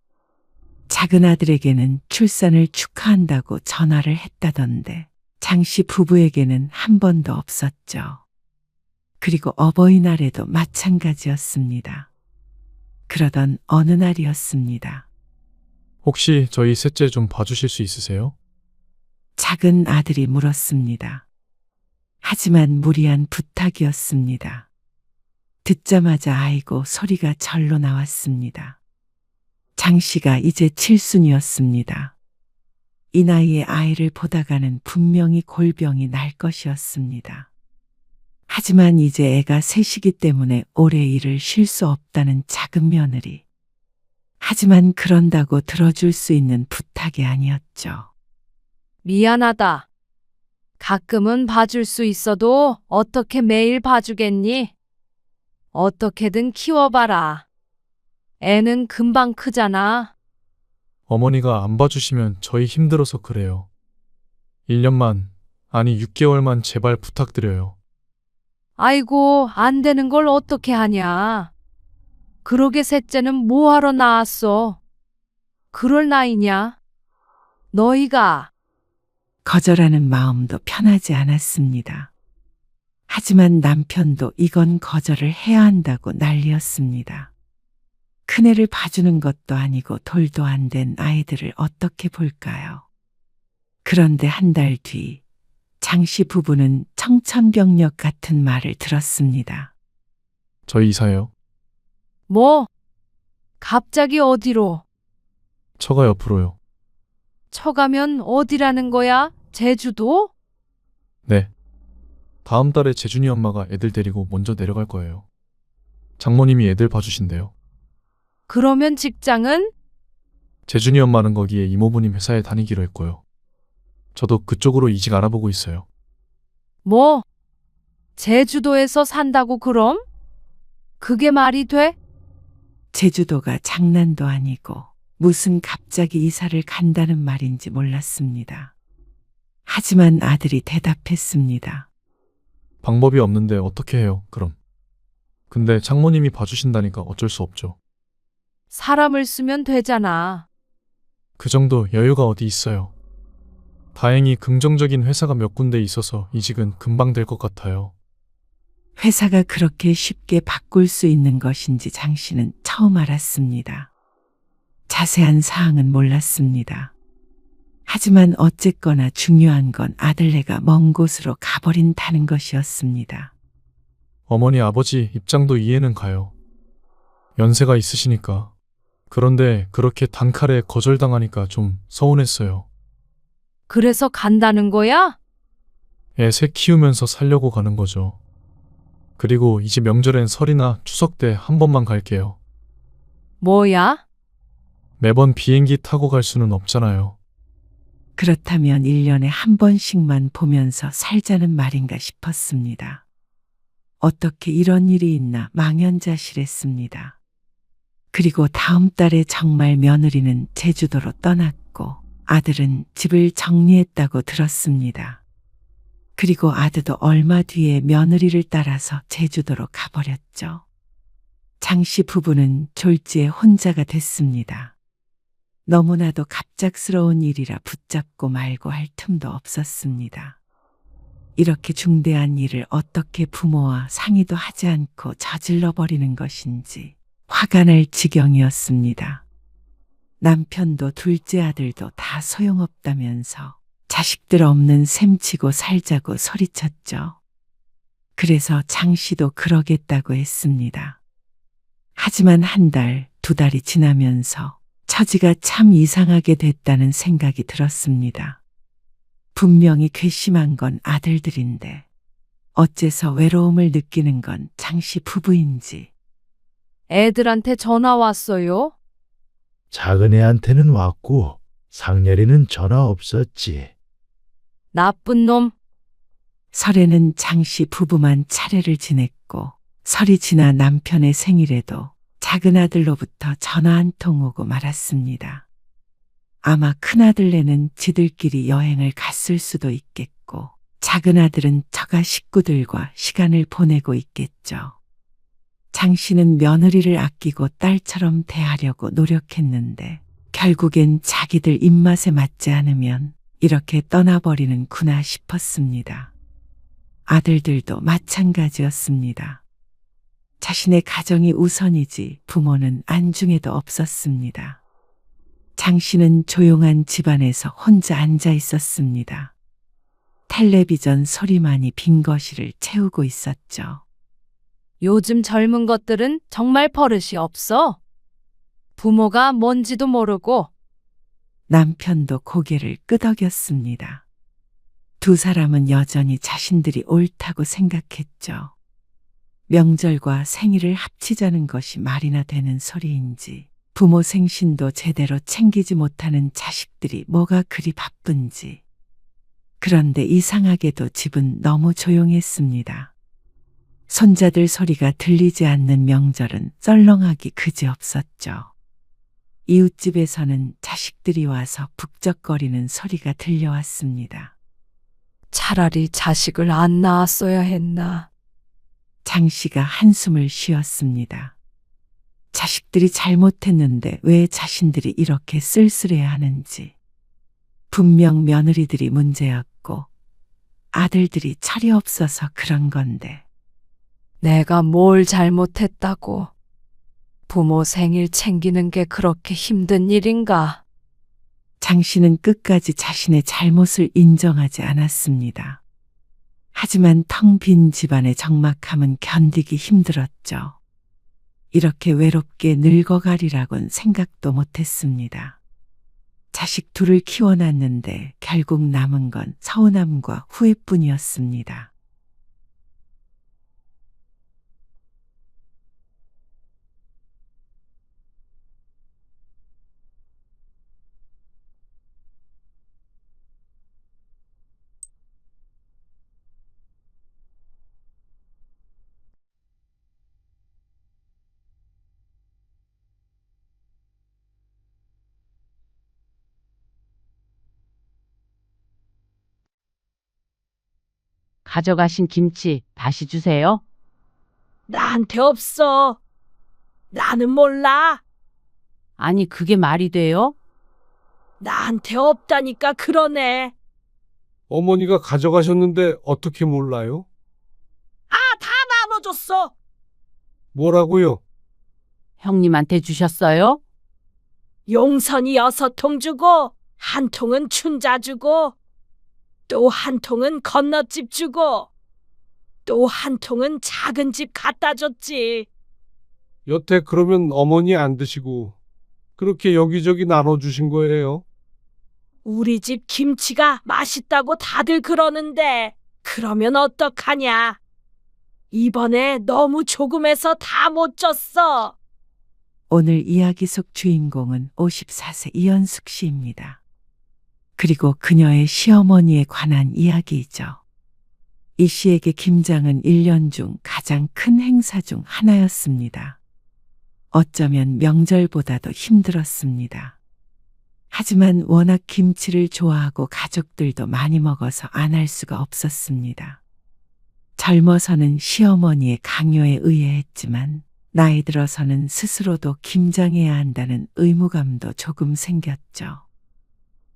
작은 아들에게는 출산을 축하한다고 전화를 했다던데 장씨 부부에게는 한 번도 없었죠. 그리고 어버이날에도 마찬가지였습니다. 그러던 어느 날이었습니다. 혹시 저희 셋째 좀 봐주실 수 있으세요? 작은 아들이 물었습니다. 하지만 무리한 부탁이었습니다. 듣자마자 아이고 소리가 절로 나왔습니다. 장씨가 이제 칠순이었습니다. 이 나이에 아이를 보다가는 분명히 골병이 날 것이었습니다. 하지만 이제 애가 셋이기 때문에 오래 일을 쉴 수 없다는 작은 며느리. 하지만 그런다고 들어줄 수 있는 부탁이 아니었죠. 미안하다. 가끔은 봐줄 수 있어도 어떻게 매일 봐주겠니? 어떻게든 키워봐라. 애는 금방 크잖아. 어머니가 안 봐주시면 저희 힘들어서 그래요. 1년만, 아니 6개월만 제발 부탁드려요. 아이고, 안 되는 걸 어떻게 하냐. 그러게 셋째는 뭐하러 낳았어. 그럴 나이냐? 너희가 거절하는 마음도 편하지 않았습니다. 하지만 남편도 이건 거절을 해야 한다고 난리였습니다. 큰애를 봐주는 것도 아니고 돌도 안 된 아이들을 어떻게 볼까요? 그런데 한 달 뒤 장씨 부부는 청천벽력 같은 말을 들었습니다. 저희 이사해요. 뭐? 갑자기 어디로? 처가 옆으로요. 처가면 어디라는 거야? 제주도? 네. 다음 달에 재준이 엄마가 애들 데리고 먼저 내려갈 거예요. 장모님이 애들 봐주신대요. 그러면 직장은? 재준이 엄마는 거기에 이모부님 회사에 다니기로 했고요. 저도 그쪽으로 이직 알아보고 있어요. 뭐? 제주도에서 산다고 그럼? 그게 말이 돼? 제주도가 장난도 아니고 무슨 갑자기 이사를 간다는 말인지 몰랐습니다. 하지만 아들이 대답했습니다. 방법이 없는데 어떻게 해요, 그럼? 근데 장모님이 봐주신다니까 어쩔 수 없죠. 사람을 쓰면 되잖아. 그 정도 여유가 어디 있어요. 다행히 긍정적인 회사가 몇 군데 있어서 이직은 금방 될 것 같아요. 회사가 그렇게 쉽게 바꿀 수 있는 것인지 장 씨는 처음 알았습니다. 자세한 사항은 몰랐습니다. 하지만 어쨌거나 중요한 건 아들네가 먼 곳으로 가버린다는 것이었습니다. 어머니 아버지 입장도 이해는 가요. 연세가 있으시니까. 그런데 그렇게 단칼에 거절당하니까 좀 서운했어요. 그래서 간다는 거야? 애 셋 키우면서 살려고 가는 거죠. 그리고 이제 명절엔 설이나 추석 때 한 번만 갈게요. 뭐야? 매번 비행기 타고 갈 수는 없잖아요. 그렇다면 1년에 한 번씩만 보면서 살자는 말인가 싶었습니다. 어떻게 이런 일이 있나 망연자실했습니다. 그리고 다음 달에 정말 며느리는 제주도로 떠났고 아들은 집을 정리했다고 들었습니다. 그리고 아들도 얼마 뒤에 며느리를 따라서 제주도로 가버렸죠. 장씨 부부는 졸지에 혼자가 됐습니다. 너무나도 갑작스러운 일이라 붙잡고 말고 할 틈도 없었습니다. 이렇게 중대한 일을 어떻게 부모와 상의도 하지 않고 저질러 버리는 것인지 화가 날 지경이었습니다. 남편도 둘째 아들도 다 소용없다면서 자식들 없는 셈치고 살자고 소리쳤죠. 그래서 장 씨도 그러겠다고 했습니다. 하지만 한 달, 두 달이 지나면서 처지가 참 이상하게 됐다는 생각이 들었습니다. 분명히 괘씸한 건 아들들인데 어째서 외로움을 느끼는 건 장씨 부부인지. 애들한테 전화 왔어요? 작은 애한테는 왔고 상렬이는 전화 없었지. 나쁜 놈. 설에는 장씨 부부만 차례를 지냈고 설이 지나 남편의 생일에도 작은 아들로부터 전화 한 통 오고 말았습니다. 아마 큰아들네는 지들끼리 여행을 갔을 수도 있겠고 작은 아들은 처가 식구들과 시간을 보내고 있겠죠. 장 씨는 며느리를 아끼고 딸처럼 대하려고 노력했는데 결국엔 자기들 입맛에 맞지 않으면 이렇게 떠나버리는구나 싶었습니다. 아들들도 마찬가지였습니다. 자신의 가정이 우선이지 부모는 안중에도 없었습니다. 장 씨는 조용한 집안에서 혼자 앉아 있었습니다. 텔레비전 소리만이 빈 거실을 채우고 있었죠. 요즘 젊은 것들은 정말 버릇이 없어. 부모가 뭔지도 모르고. 남편도 고개를 끄덕였습니다. 두 사람은 여전히 자신들이 옳다고 생각했죠. 명절과 생일을 합치자는 것이 말이나 되는 소리인지, 부모 생신도 제대로 챙기지 못하는 자식들이 뭐가 그리 바쁜지. 그런데 이상하게도 집은 너무 조용했습니다. 손자들 소리가 들리지 않는 명절은 썰렁하기 그지없었죠. 이웃집에서는 자식들이 와서 북적거리는 소리가 들려왔습니다. 차라리 자식을 안 낳았어야 했나. 장 씨가 한숨을 쉬었습니다. 자식들이 잘못했는데 왜 자신들이 이렇게 쓸쓸해야 하는지. 분명 며느리들이 문제였고 아들들이 철이 없어서 그런 건데. 내가 뭘 잘못했다고. 부모 생일 챙기는 게 그렇게 힘든 일인가? 장 씨는 끝까지 자신의 잘못을 인정하지 않았습니다. 하지만 텅 빈 집안의 적막함은 견디기 힘들었죠. 이렇게 외롭게 늙어가리라곤 생각도 못했습니다. 자식 둘을 키워놨는데 결국 남은 건 서운함과 후회뿐이었습니다. 가져가신 김치 다시 주세요. 나한테 없어. 나는 몰라. 아니, 그게 말이 돼요? 나한테 없다니까 그러네. 어머니가 가져가셨는데 어떻게 몰라요? 다 나눠줬어. 뭐라고요? 형님한테 주셨어요? 용선이 6통 주고, 한 통은 춘자 주고, 또 한 통은 건너집 주고, 또 한 통은 작은 집 갖다 줬지. 여태 그러면 어머니 안 드시고 그렇게 여기저기 나눠주신 거예요? 우리 집 김치가 맛있다고 다들 그러는데, 그러면 어떡하냐. 이번에 너무 조금해서 다 못 줬어. 오늘 이야기 속 주인공은 54세 이연숙 씨입니다. 그리고 그녀의 시어머니에 관한 이야기이죠. 이 씨에게 김장은 1년 중 가장 큰 행사 중 하나였습니다. 어쩌면 명절보다도 힘들었습니다. 하지만 워낙 김치를 좋아하고 가족들도 많이 먹어서 안 할 수가 없었습니다. 젊어서는 시어머니의 강요에 의해 했지만 나이 들어서는 스스로도 김장해야 한다는 의무감도 조금 생겼죠.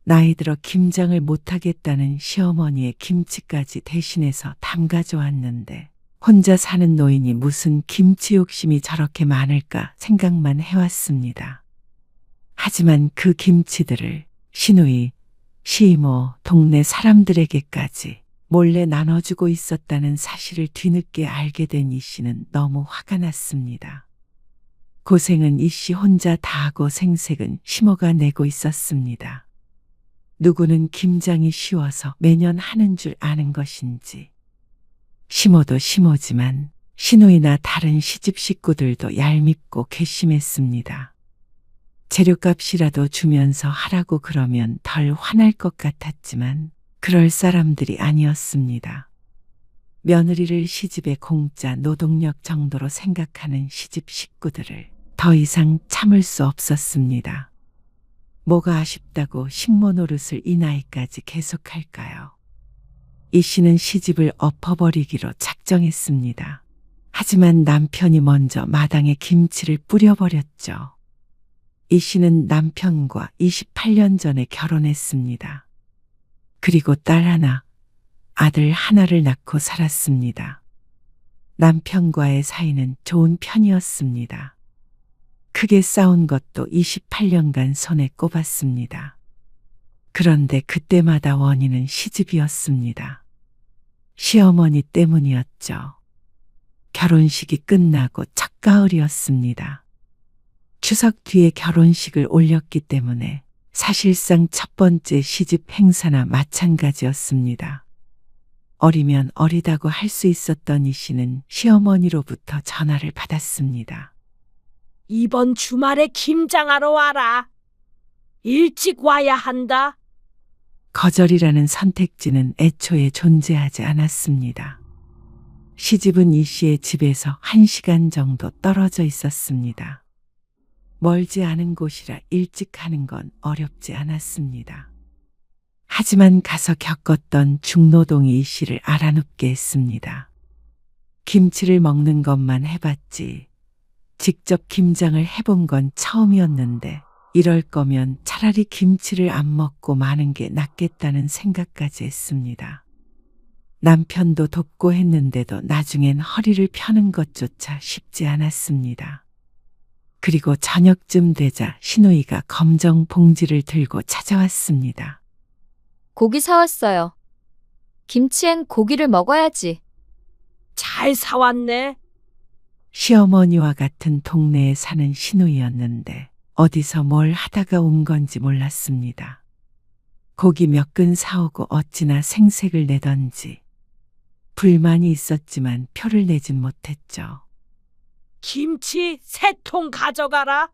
나이 들어 김장을 못하겠다는 시어머니의 김치까지 대신해서 담가져 왔는데 혼자 사는 노인이 무슨 김치 욕심이 저렇게 많을까 생각만 해왔습니다. 하지만 그 김치들을 시누이, 시이모, 동네 사람들에게까지 몰래 나눠주고 있었다는 사실을 뒤늦게 알게 된 이 씨는 너무 화가 났습니다. 고생은 이 씨 혼자 다 하고 생색은 시모가 내고 있었습니다. 누구는 김장이 쉬워서 매년 하는 줄 아는 것인지. 시모도 시모지만 시누이나 다른 시집 식구들도 얄밉고 괘씸했습니다. 재료값이라도 주면서 하라고 그러면 덜 화날 것 같았지만 그럴 사람들이 아니었습니다. 며느리를 시집의 공짜 노동력 정도로 생각하는 시집 식구들을 더 이상 참을 수 없었습니다. 뭐가 아쉽다고 식모 노릇을 이 나이까지 계속할까요? 이 씨는 시집을 엎어버리기로 작정했습니다. 하지만 남편이 먼저 마당에 김치를 뿌려버렸죠. 이 씨는 남편과 28년 전에 결혼했습니다. 그리고 딸 하나, 아들 하나를 낳고 살았습니다. 남편과의 사이는 좋은 편이었습니다. 크게 싸운 것도 28년간 손에 꼽았습니다. 그런데 그때마다 원인은 시집이었습니다. 시어머니 때문이었죠. 결혼식이 끝나고 첫가을이었습니다. 추석 뒤에 결혼식을 올렸기 때문에 사실상 첫 번째 시집 행사나 마찬가지였습니다. 어리면 어리다고 할 수 있었던 이 씨는 시어머니로부터 전화를 받았습니다. 이번 주말에 김장하러 와라. 일찍 와야 한다. 거절이라는 선택지는 애초에 존재하지 않았습니다. 시집은 이 씨의 집에서 1시간 정도 떨어져 있었습니다. 멀지 않은 곳이라 일찍 가는 건 어렵지 않았습니다. 하지만 가서 겪었던 중노동이 이 씨를 알아눕게 했습니다. 김치를 먹는 것만 해봤지 직접 김장을 해본 건 처음이었는데 이럴 거면 차라리 김치를 안 먹고 마는 게 낫겠다는 생각까지 했습니다. 남편도 돕고 했는데도 나중엔 허리를 펴는 것조차 쉽지 않았습니다. 그리고 저녁쯤 되자 시누이가 검정 봉지를 들고 찾아왔습니다. 고기 사왔어요. 김치엔 고기를 먹어야지. 잘 사왔네. 시어머니와 같은 동네에 사는 시누이였는데 어디서 뭘 하다가 온 건지 몰랐습니다. 고기 몇 근 사오고 어찌나 생색을 내던지 불만이 있었지만 표를 내진 못했죠. 김치 3통 가져가라.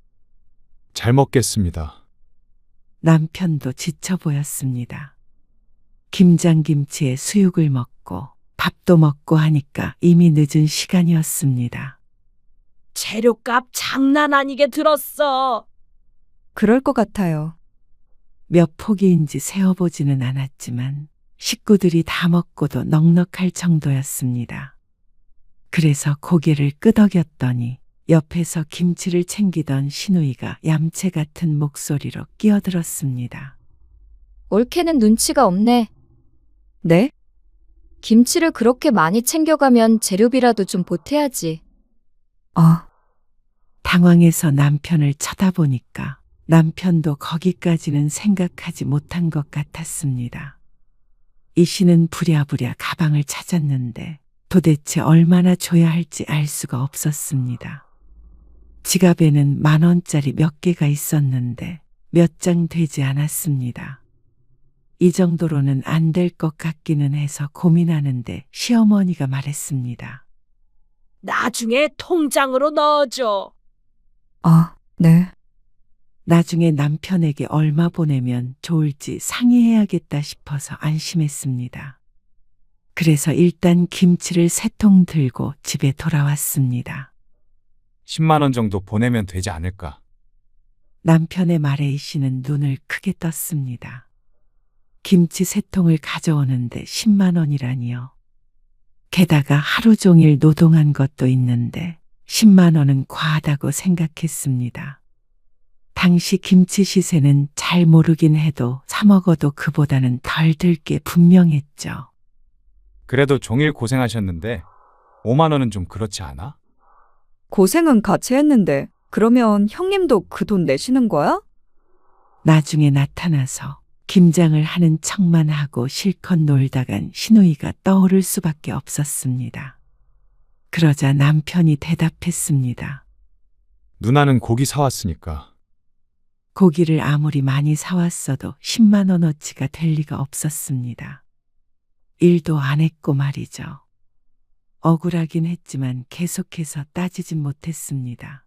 잘 먹겠습니다. 남편도 지쳐 보였습니다. 김장김치에 수육을 먹고 밥도 먹고 하니까 이미 늦은 시간이었습니다. 재료값 장난 아니게 들었어. 그럴 것 같아요. 몇 포기인지 세어보지는 않았지만 식구들이 다 먹고도 넉넉할 정도였습니다. 그래서 고개를 끄덕였더니 옆에서 김치를 챙기던 시누이가 얌체 같은 목소리로 끼어들었습니다. 올케는 눈치가 없네. 네? 김치를 그렇게 많이 챙겨가면 재료비라도 좀 보태야지. 아, 당황해서 남편을 쳐다보니까 남편도 거기까지는 생각하지 못한 것 같았습니다. 이 씨는 부랴부랴 가방을 찾았는데 도대체 얼마나 줘야 할지 알 수가 없었습니다. 지갑에는 10,000원짜리 몇 개가 있었는데 몇 장 되지 않았습니다. 이 정도로는 안 될 것 같기는 해서 고민하는데 시어머니가 말했습니다. 나중에 통장으로 넣어줘. 아, 네. 나중에 남편에게 얼마 보내면 좋을지 상의해야겠다 싶어서 안심했습니다. 그래서 일단 김치를 3통 들고 집에 돌아왔습니다. 10만 원 정도 보내면 되지 않을까? 남편의 말에 이 씨는 눈을 크게 떴습니다. 김치 3통을 가져오는데 10만 원이라니요. 게다가 하루 종일 노동한 것도 있는데 10만 원은 과하다고 생각했습니다. 당시 김치 시세는 잘 모르긴 해도 사 먹어도 그보다는 덜 들 게 분명했죠. 그래도 종일 고생하셨는데 5만 원은 좀 그렇지 않아? 고생은 같이 했는데 그러면 형님도 그 돈 내시는 거야? 나중에 나타나서 김장을 하는 척만 하고 실컷 놀다간 시누이가 떠오를 수밖에 없었습니다. 그러자 남편이 대답했습니다. 누나는 고기 사왔으니까. 고기를 아무리 많이 사왔어도 10만 원어치가 될 리가 없었습니다. 일도 안 했고 말이죠. 억울하긴 했지만 계속해서 따지진 못했습니다.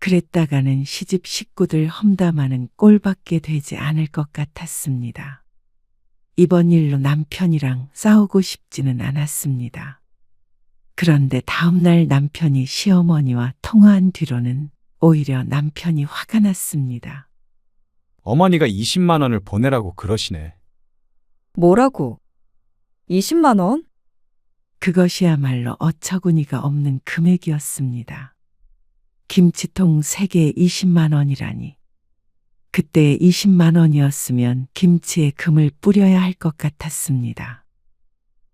그랬다가는 시집 식구들 험담하는 꼴밖에 되지 않을 것 같았습니다. 이번 일로 남편이랑 싸우고 싶지는 않았습니다. 그런데 다음날 남편이 시어머니와 통화한 뒤로는 오히려 남편이 화가 났습니다. 어머니가 20만 원을 보내라고 그러시네. 뭐라고? 20만 원? 그것이야말로 어처구니가 없는 금액이었습니다. 김치통 3개에 20만 원이라니. 그때 20만 원이었으면 김치에 금을 뿌려야 할 것 같았습니다.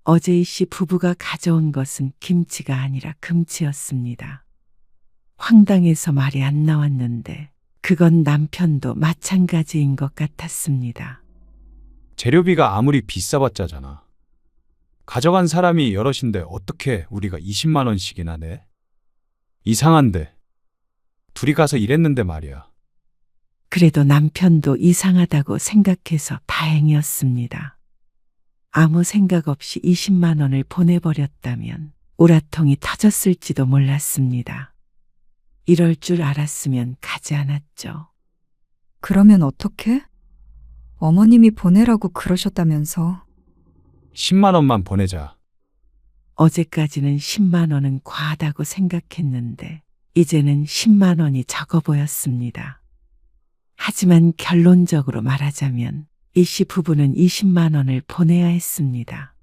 어제 이 씨 부부가 가져온 것은 김치가 아니라 금치였습니다. 황당해서 말이 안 나왔는데 그건 남편도 마찬가지인 것 같았습니다. 재료비가 아무리 비싸봤자잖아. 가져간 사람이 여럿인데 어떻게 우리가 20만 원씩이나 내? 이상한데. 둘이 가서 일했는데 말이야. 그래도 남편도 이상하다고 생각해서 다행이었습니다. 아무 생각 없이 20만 원을 보내버렸다면 우라통이 터졌을지도 몰랐습니다. 이럴 줄 알았으면 가지 않았죠. 그러면 어떡해? 어머님이 보내라고 그러셨다면서. 10만 원만 보내자. 어제까지는 10만 원은 과하다고 생각했는데 이제는 10만 원이 적어 보였습니다. 하지만 결론적으로 말하자면 이 씨 부부는 20만 원을 보내야 했습니다.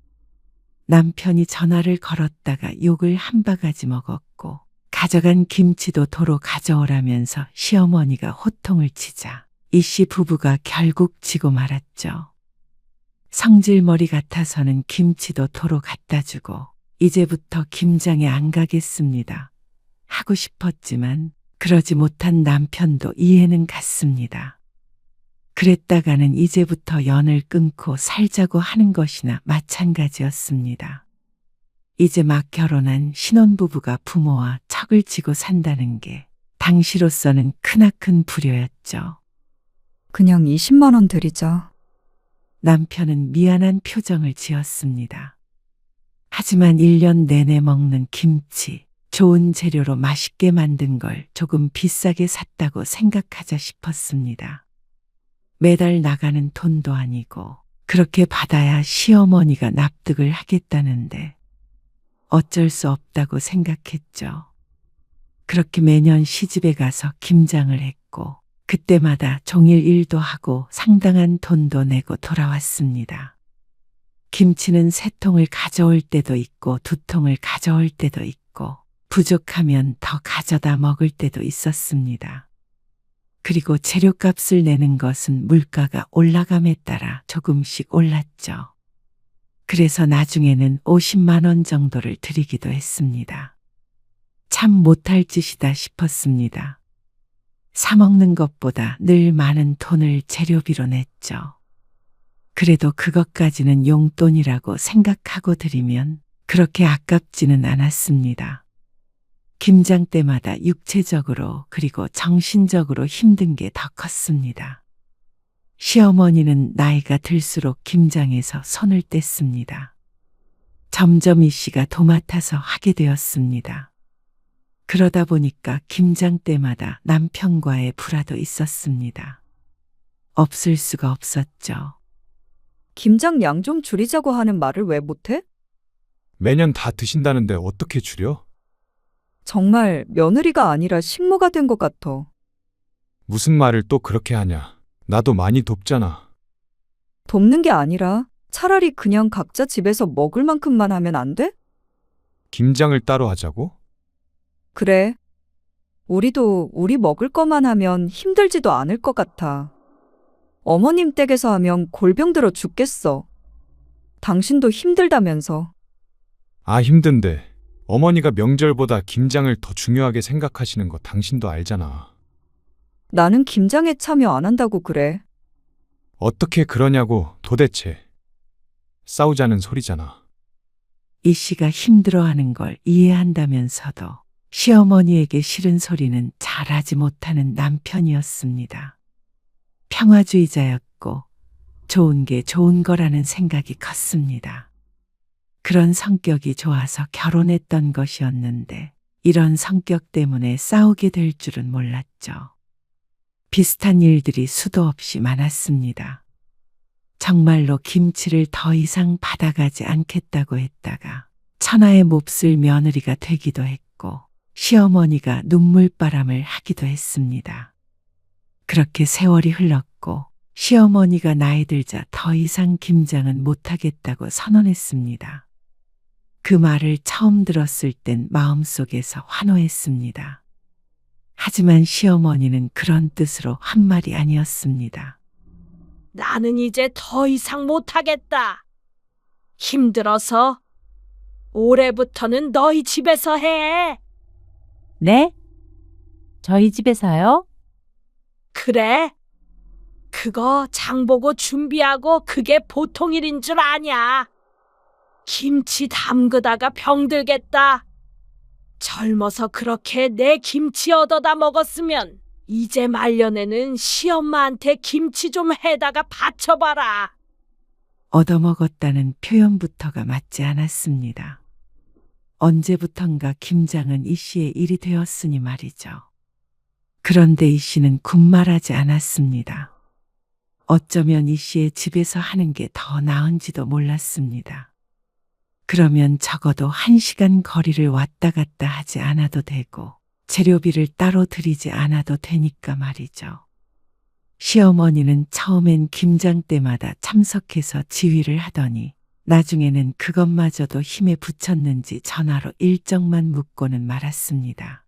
남편이 전화를 걸었다가 욕을 한 바가지 먹었고 가져간 김치도 도로 가져오라면서 시어머니가 호통을 치자 이 씨 부부가 결국 지고 말았죠. 성질머리 같아서는 김치도 도로 갖다 주고 이제부터 김장에 안 가겠습니다. 하고 싶었지만 그러지 못한 남편도 이해는 갔습니다. 그랬다가는 이제부터 연을 끊고 살자고 하는 것이나 마찬가지였습니다. 이제 막 결혼한 신혼부부가 부모와 척을 지고 산다는 게 당시로서는 크나큰 불효였죠. 그냥 20만 원 드리자. 남편은 미안한 표정을 지었습니다. 하지만 1년 내내 먹는 김치, 좋은 재료로 맛있게 만든 걸 조금 비싸게 샀다고 생각하자 싶었습니다. 매달 나가는 돈도 아니고 그렇게 받아야 시어머니가 납득을 하겠다는데 어쩔 수 없다고 생각했죠. 그렇게 매년 시집에 가서 김장을 했고 그때마다 종일 일도 하고 상당한 돈도 내고 돌아왔습니다. 김치는 3통을 가져올 때도 있고 2통을 가져올 때도 있고 부족하면 더 가져다 먹을 때도 있었습니다. 그리고 재료값을 내는 것은 물가가 올라감에 따라 조금씩 올랐죠. 그래서 나중에는 50만 원 정도를 드리기도 했습니다. 참 못할 짓이다 싶었습니다. 사먹는 것보다 늘 많은 돈을 재료비로 냈죠. 그래도 그것까지는 용돈이라고 생각하고 드리면 그렇게 아깝지는 않았습니다. 김장 때마다 육체적으로 그리고 정신적으로 힘든 게 더 컸습니다. 시어머니는 나이가 들수록 김장에서 손을 뗐습니다. 점점 이 씨가 도맡아서 하게 되었습니다. 그러다 보니까 김장 때마다 남편과의 불화도 있었습니다. 없을 수가 없었죠. 김장 양 좀 줄이자고 하는 말을 왜 못해? 매년 다 드신다는데 어떻게 줄여? 정말 며느리가 아니라 식모가 된 것 같아. 무슨 말을 또 그렇게 하냐. 나도 많이 돕잖아. 돕는 게 아니라 차라리 그냥 각자 집에서 먹을 만큼만 하면 안 돼? 김장을 따로 하자고? 그래. 우리도 우리 먹을 것만 하면 힘들지도 않을 것 같아. 어머님 댁에서 하면 골병 들어 죽겠어. 당신도 힘들다면서. 아, 힘든데. 어머니가 명절보다 김장을 더 중요하게 생각하시는 거 당신도 알잖아. 나는 김장에 참여 안 한다고 그래. 어떻게 그러냐고 도대체. 싸우자는 소리잖아. 이 씨가 힘들어하는 걸 이해한다면서도 시어머니에게 싫은 소리는 잘하지 못하는 남편이었습니다. 평화주의자였고 좋은 게 좋은 거라는 생각이 컸습니다. 그런 성격이 좋아서 결혼했던 것이었는데 이런 성격 때문에 싸우게 될 줄은 몰랐죠. 비슷한 일들이 수도 없이 많았습니다. 정말로 김치를 더 이상 받아가지 않겠다고 했다가 천하의 몹쓸 며느리가 되기도 했고 시어머니가 눈물바람을 하기도 했습니다. 그렇게 세월이 흘렀고 시어머니가 나이 들자 더 이상 김장은 못하겠다고 선언했습니다. 그 말을 처음 들었을 땐 마음속에서 환호했습니다. 하지만 시어머니는 그런 뜻으로 한 말이 아니었습니다. 나는 이제 더 이상 못하겠다. 힘들어서 올해부터는 너희 집에서 해. 네? 저희 집에서요? 그래. 그거 장보고 준비하고 그게 보통 일인 줄 아냐. 김치 담그다가 병들겠다. 젊어서 그렇게 내 김치 얻어다 먹었으면 이제 말년에는 시엄마한테 김치 좀 해다가 바쳐봐라. 얻어먹었다는 표현부터가 맞지 않았습니다. 언제부턴가 김장은 이 씨의 일이 되었으니 말이죠. 그런데 이 씨는 군말하지 않았습니다. 어쩌면 이 씨의 집에서 하는 게 더 나은지도 몰랐습니다. 그러면 적어도 1시간 거리를 왔다 갔다 하지 않아도 되고 재료비를 따로 들이지 않아도 되니까 말이죠. 시어머니는 처음엔 김장 때마다 참석해서 지휘를 하더니 나중에는 그것마저도 힘에 붙였는지 전화로 일정만 묻고는 말았습니다.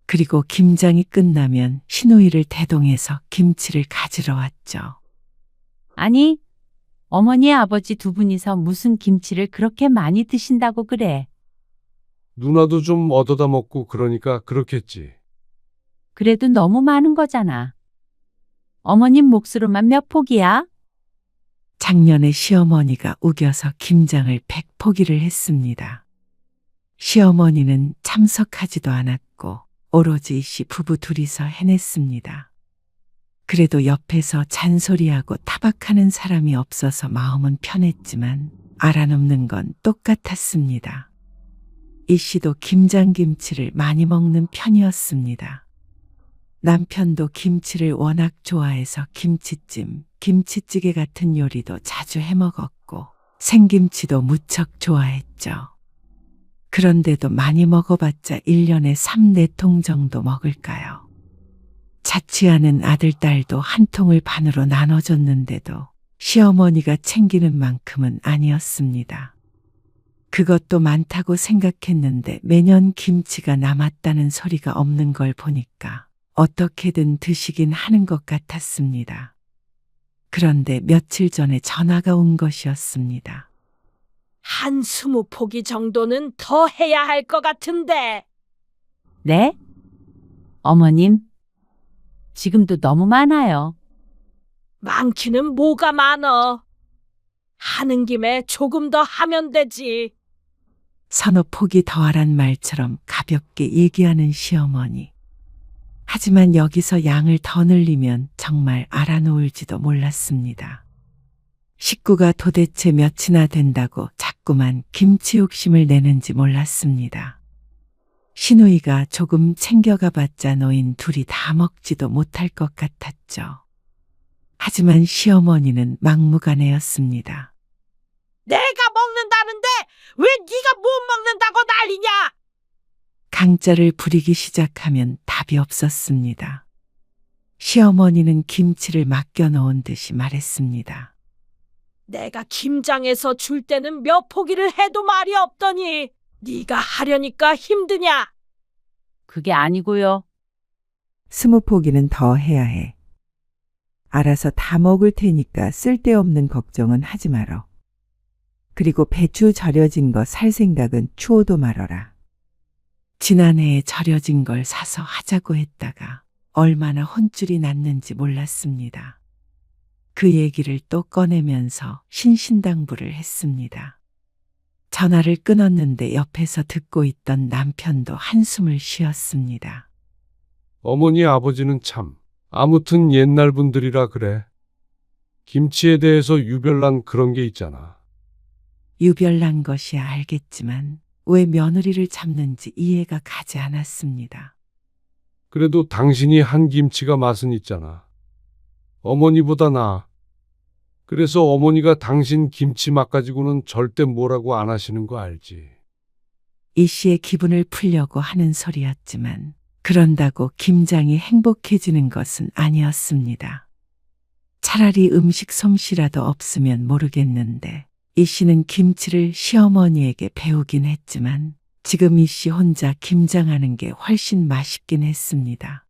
그리고 김장이 끝나면 시누이를 대동해서 김치를 가지러 왔죠. 아니, 어머니 아버지 두 분이서 무슨 김치를 그렇게 많이 드신다고 그래. 누나도 좀 얻어다 먹고 그러니까 그렇겠지. 그래도 너무 많은 거잖아. 어머님 몫으로만 몇 포기야? 작년에 시어머니가 우겨서 김장을 100포기를 했습니다. 시어머니는 참석하지도 않았고 오로지 이 씨 부부 둘이서 해냈습니다. 그래도 옆에서 잔소리하고 타박하는 사람이 없어서 마음은 편했지만 알아놓는 건 똑같았습니다. 이 씨도 김장김치를 많이 먹는 편이었습니다. 남편도 김치를 워낙 좋아해서 김치찜, 김치찌개 같은 요리도 자주 해먹었고 생김치도 무척 좋아했죠. 그런데도 많이 먹어봤자 1년에 3, 4통 정도 먹을까요? 자취하는 아들, 딸도 한 통을 반으로 나눠줬는데도 시어머니가 챙기는 만큼은 아니었습니다. 그것도 많다고 생각했는데 매년 김치가 남았다는 소리가 없는 걸 보니까 어떻게든 드시긴 하는 것 같았습니다. 그런데 며칠 전에 전화가 온 것이었습니다. 한 20포기 정도는 더 해야 할 것 같은데. 네? 어머님, 지금도 너무 많아요. 많기는 뭐가 많어. 하는 김에 조금 더 하면 되지. 서너 포기 더하란 말처럼 가볍게 얘기하는 시어머니. 하지만 여기서 양을 더 늘리면 정말 알아놓을지도 몰랐습니다. 식구가 도대체 몇이나 된다고 자꾸만 김치 욕심을 내는지 몰랐습니다. 시누이가 조금 챙겨가봤자 노인 둘이 다 먹지도 못할 것 같았죠. 하지만 시어머니는 막무가내였습니다. 내가 먹는다는데 왜 네가 못 먹는다고 난리냐? 강짜를 부리기 시작하면 답이 없었습니다. 시어머니는 김치를 맡겨놓은 듯이 말했습니다. 내가 김장해서 줄 때는 몇 포기를 해도 말이 없더니 네가 하려니까 힘드냐? 그게 아니고요. 20포기는 더 해야 해. 알아서 다 먹을 테니까 쓸데없는 걱정은 하지 말어. 그리고 배추 절여진 거 살 생각은 추워도 말어라. 지난해에 절여진 걸 사서 하자고 했다가 얼마나 혼쭐이 났는지 몰랐습니다. 그 얘기를 또 꺼내면서 신신당부를 했습니다. 전화를 끊었는데 옆에서 듣고 있던 남편도 한숨을 쉬었습니다. 어머니 아버지는 참 아무튼 옛날 분들이라 그래. 김치에 대해서 유별난 그런 게 있잖아. 유별난 것이야 알겠지만 왜 며느리를 잡는지 이해가 가지 않았습니다. 그래도 당신이 한 김치가 맛은 있잖아. 어머니보다 나아. 그래서 어머니가 당신 김치 맛 가지고는 절대 뭐라고 안 하시는 거 알지. 이 씨의 기분을 풀려고 하는 소리였지만 그런다고 김장이 행복해지는 것은 아니었습니다. 차라리 음식 솜씨라도 없으면 모르겠는데 이 씨는 김치를 시어머니에게 배우긴 했지만 지금 이 씨 혼자 김장하는 게 훨씬 맛있긴 했습니다.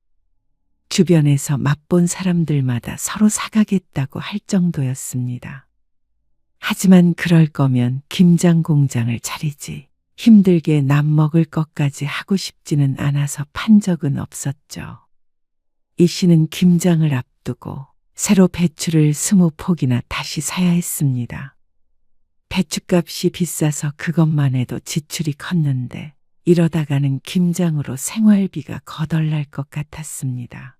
주변에서 맛본 사람들마다 서로 사가겠다고 할 정도였습니다. 하지만 그럴 거면 김장 공장을 차리지 힘들게 남 먹을 것까지 하고 싶지는 않아서 판 적은 없었죠. 이 씨는 김장을 앞두고 새로 배추를 20포기나 다시 사야 했습니다. 배춧값이 비싸서 그것만 해도 지출이 컸는데 이러다가는 김장으로 생활비가 거덜날 것 같았습니다.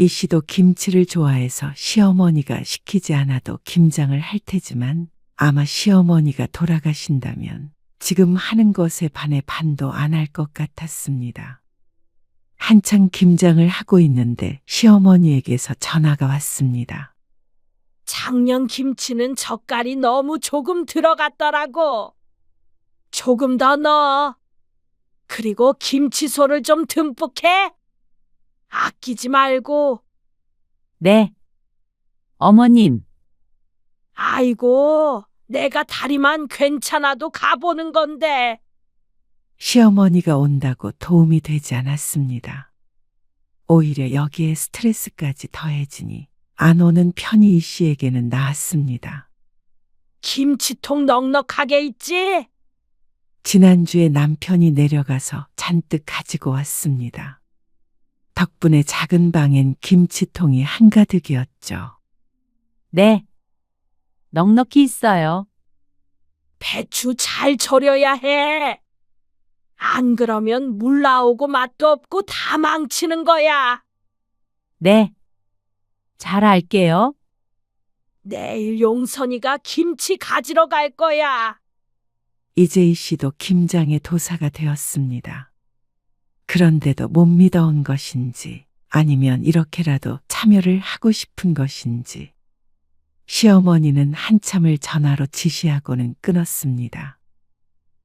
이 씨도 김치를 좋아해서 시어머니가 시키지 않아도 김장을 할 테지만 아마 시어머니가 돌아가신다면 지금 하는 것에 반의 반도 안 할 것 같았습니다. 한창 김장을 하고 있는데 시어머니에게서 전화가 왔습니다. 작년 김치는 젓갈이 너무 조금 들어갔더라고. 조금 더 넣어. 그리고 김치소를 좀 듬뿍 해. 아끼지 말고. 네. 어머님, 아이고, 내가 다리만 괜찮아도 가보는 건데. 시어머니가 온다고 도움이 되지 않았습니다. 오히려 여기에 스트레스까지 더해지니 안 오는 편이 이 씨에게는 나았습니다. 김치통 넉넉하게 있지? 지난주에 남편이 내려가서 잔뜩 가지고 왔습니다. 덕분에 작은 방엔 김치통이 한가득이었죠. 네. 넉넉히 있어요. 배추 잘 절여야 해. 안 그러면 물 나오고 맛도 없고 다 망치는 거야. 네. 잘 알게요. 내일 용선이가 김치 가지러 갈 거야. 이재희 씨도 김장의 도사가 되었습니다. 그런데도 못 믿어온 것인지 아니면 이렇게라도 참여를 하고 싶은 것인지 시어머니는 한참을 전화로 지시하고는 끊었습니다.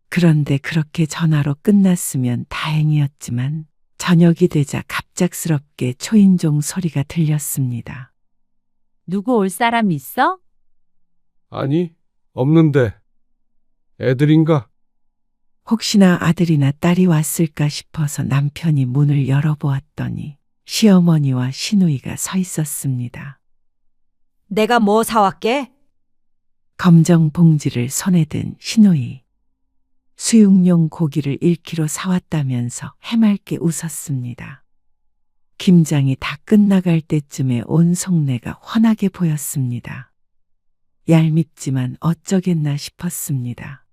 그런데 그렇게 전화로 끝났으면 다행이었지만 저녁이 되자 갑작스럽게 초인종 소리가 들렸습니다. 누구 올 사람 있어? 아니, 없는데. 애들인가? 혹시나 아들이나 딸이 왔을까 싶어서 남편이 문을 열어보았더니 시어머니와 시누이가 서 있었습니다. 내가 뭐 사왔게? 검정 봉지를 손에 든 시누이. 수육용 고기를 1kg 사왔다면서 해맑게 웃었습니다. 김장이 다 끝나갈 때쯤에 온 속내가 환하게 보였습니다. 얄밉지만 어쩌겠나 싶었습니다.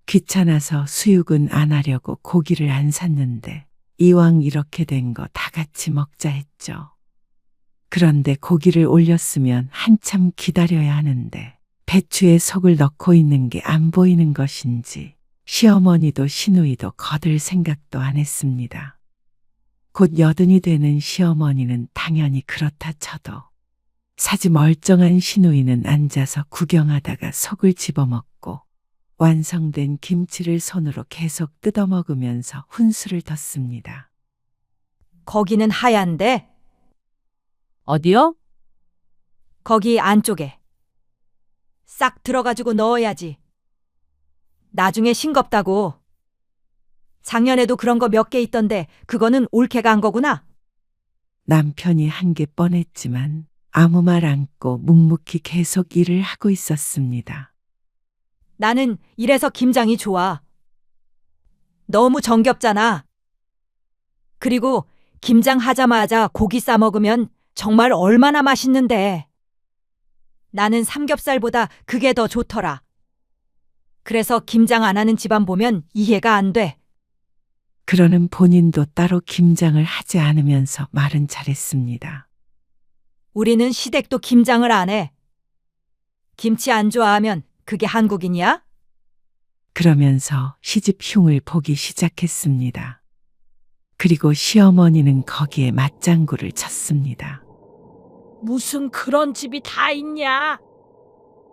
귀찮아서 수육은 안 하려고 고기를 안 샀는데 이왕 이렇게 된 거 다 같이 먹자 했죠. 그런데 고기를 올렸으면 한참 기다려야 하는데 배추에 속을 넣고 있는 게 안 보이는 것인지 시어머니도 시누이도 거들 생각도 안 했습니다. 곧 80이 되는 시어머니는 당연히 그렇다 쳐도 사지 멀쩡한 시누이는 앉아서 구경하다가 속을 집어먹고 완성된 김치를 손으로 계속 뜯어먹으면서 훈수를 뒀습니다. 거기는 하얀데 어디요? 거기 안쪽에 싹 들어가지고 넣어야지. 나중에 싱겁다고. 작년에도 그런 거 몇 개 있던데 그거는 올케가 한 거구나. 남편이 한 게 뻔했지만 아무 말 않고 묵묵히 계속 일을 하고 있었습니다. 나는 이래서 김장이 좋아. 너무 정겹잖아. 그리고 김장 하자마자 고기 싸 먹으면 정말 얼마나 맛있는데. 나는 삼겹살보다 그게 더 좋더라. 그래서 김장 안 하는 집안 보면 이해가 안 돼. 그러는 본인도 따로 김장을 하지 않으면서 말은 잘했습니다. 우리는 시댁도 김장을 안 해. 김치 안 좋아하면 그게 한국인이야? 그러면서 시집 흉을 보기 시작했습니다. 그리고 시어머니는 거기에 맞장구를 쳤습니다. 무슨 그런 집이 다 있냐?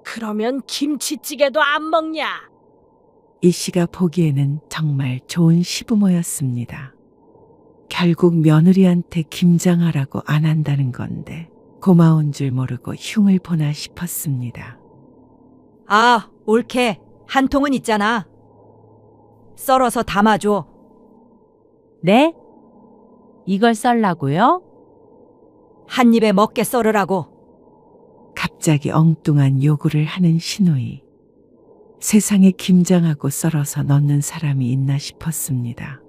그러면 김치찌개도 안 먹냐? 이 씨가 보기에는 정말 좋은 시부모였습니다. 결국 며느리한테 김장하라고 안 한다는 건데 고마운 줄 모르고 흉을 보나 싶었습니다. 아, 올케. 한 통은 있잖아. 썰어서 담아줘. 네? 이걸 썰라고요? 한 입에 먹게 썰으라고. 갑자기 엉뚱한 요구를 하는 시누이. 세상에 김장하고 썰어서 넣는 사람이 있나 싶었습니다.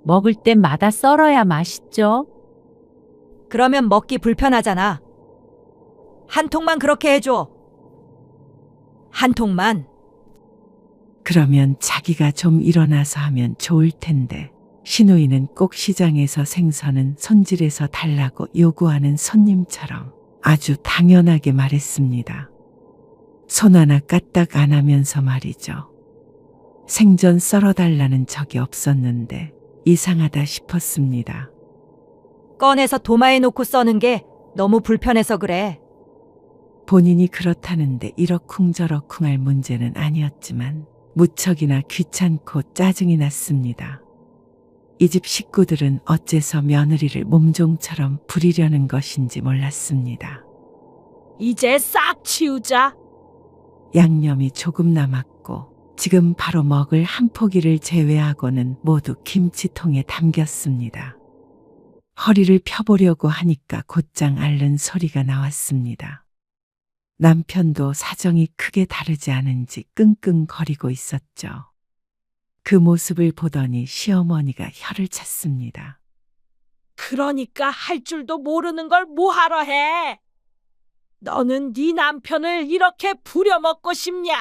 먹을 때마다 썰어야 맛있죠? 그러면 먹기 불편하잖아. 한 통만 그렇게 해줘. 한 통만. 그러면 자기가 좀 일어나서 하면 좋을 텐데 신우이는 꼭 시장에서 생선은 손질해서 달라고 요구하는 손님처럼 아주 당연하게 말했습니다. 손 하나 까딱 안 하면서 말이죠. 생전 썰어달라는 적이 없었는데 이상하다 싶었습니다. 꺼내서 도마에 놓고 써는 게 너무 불편해서 그래. 본인이 그렇다는데 이러쿵저러쿵 할 문제는 아니었지만 무척이나 귀찮고 짜증이 났습니다. 이 집 식구들은 어째서 며느리를 몸종처럼 부리려는 것인지 몰랐습니다. 이제 싹 치우자. 양념이 조금 남았고 지금 바로 먹을 한 포기를 제외하고는 모두 김치통에 담겼습니다. 허리를 펴보려고 하니까 곧장 앓는 소리가 나왔습니다. 남편도 사정이 크게 다르지 않은지 끙끙거리고 있었죠. 그 모습을 보더니 시어머니가 혀를 찼습니다. 그러니까 할 줄도 모르는 걸 뭐하러 해? 너는 네 남편을 이렇게 부려먹고 싶냐?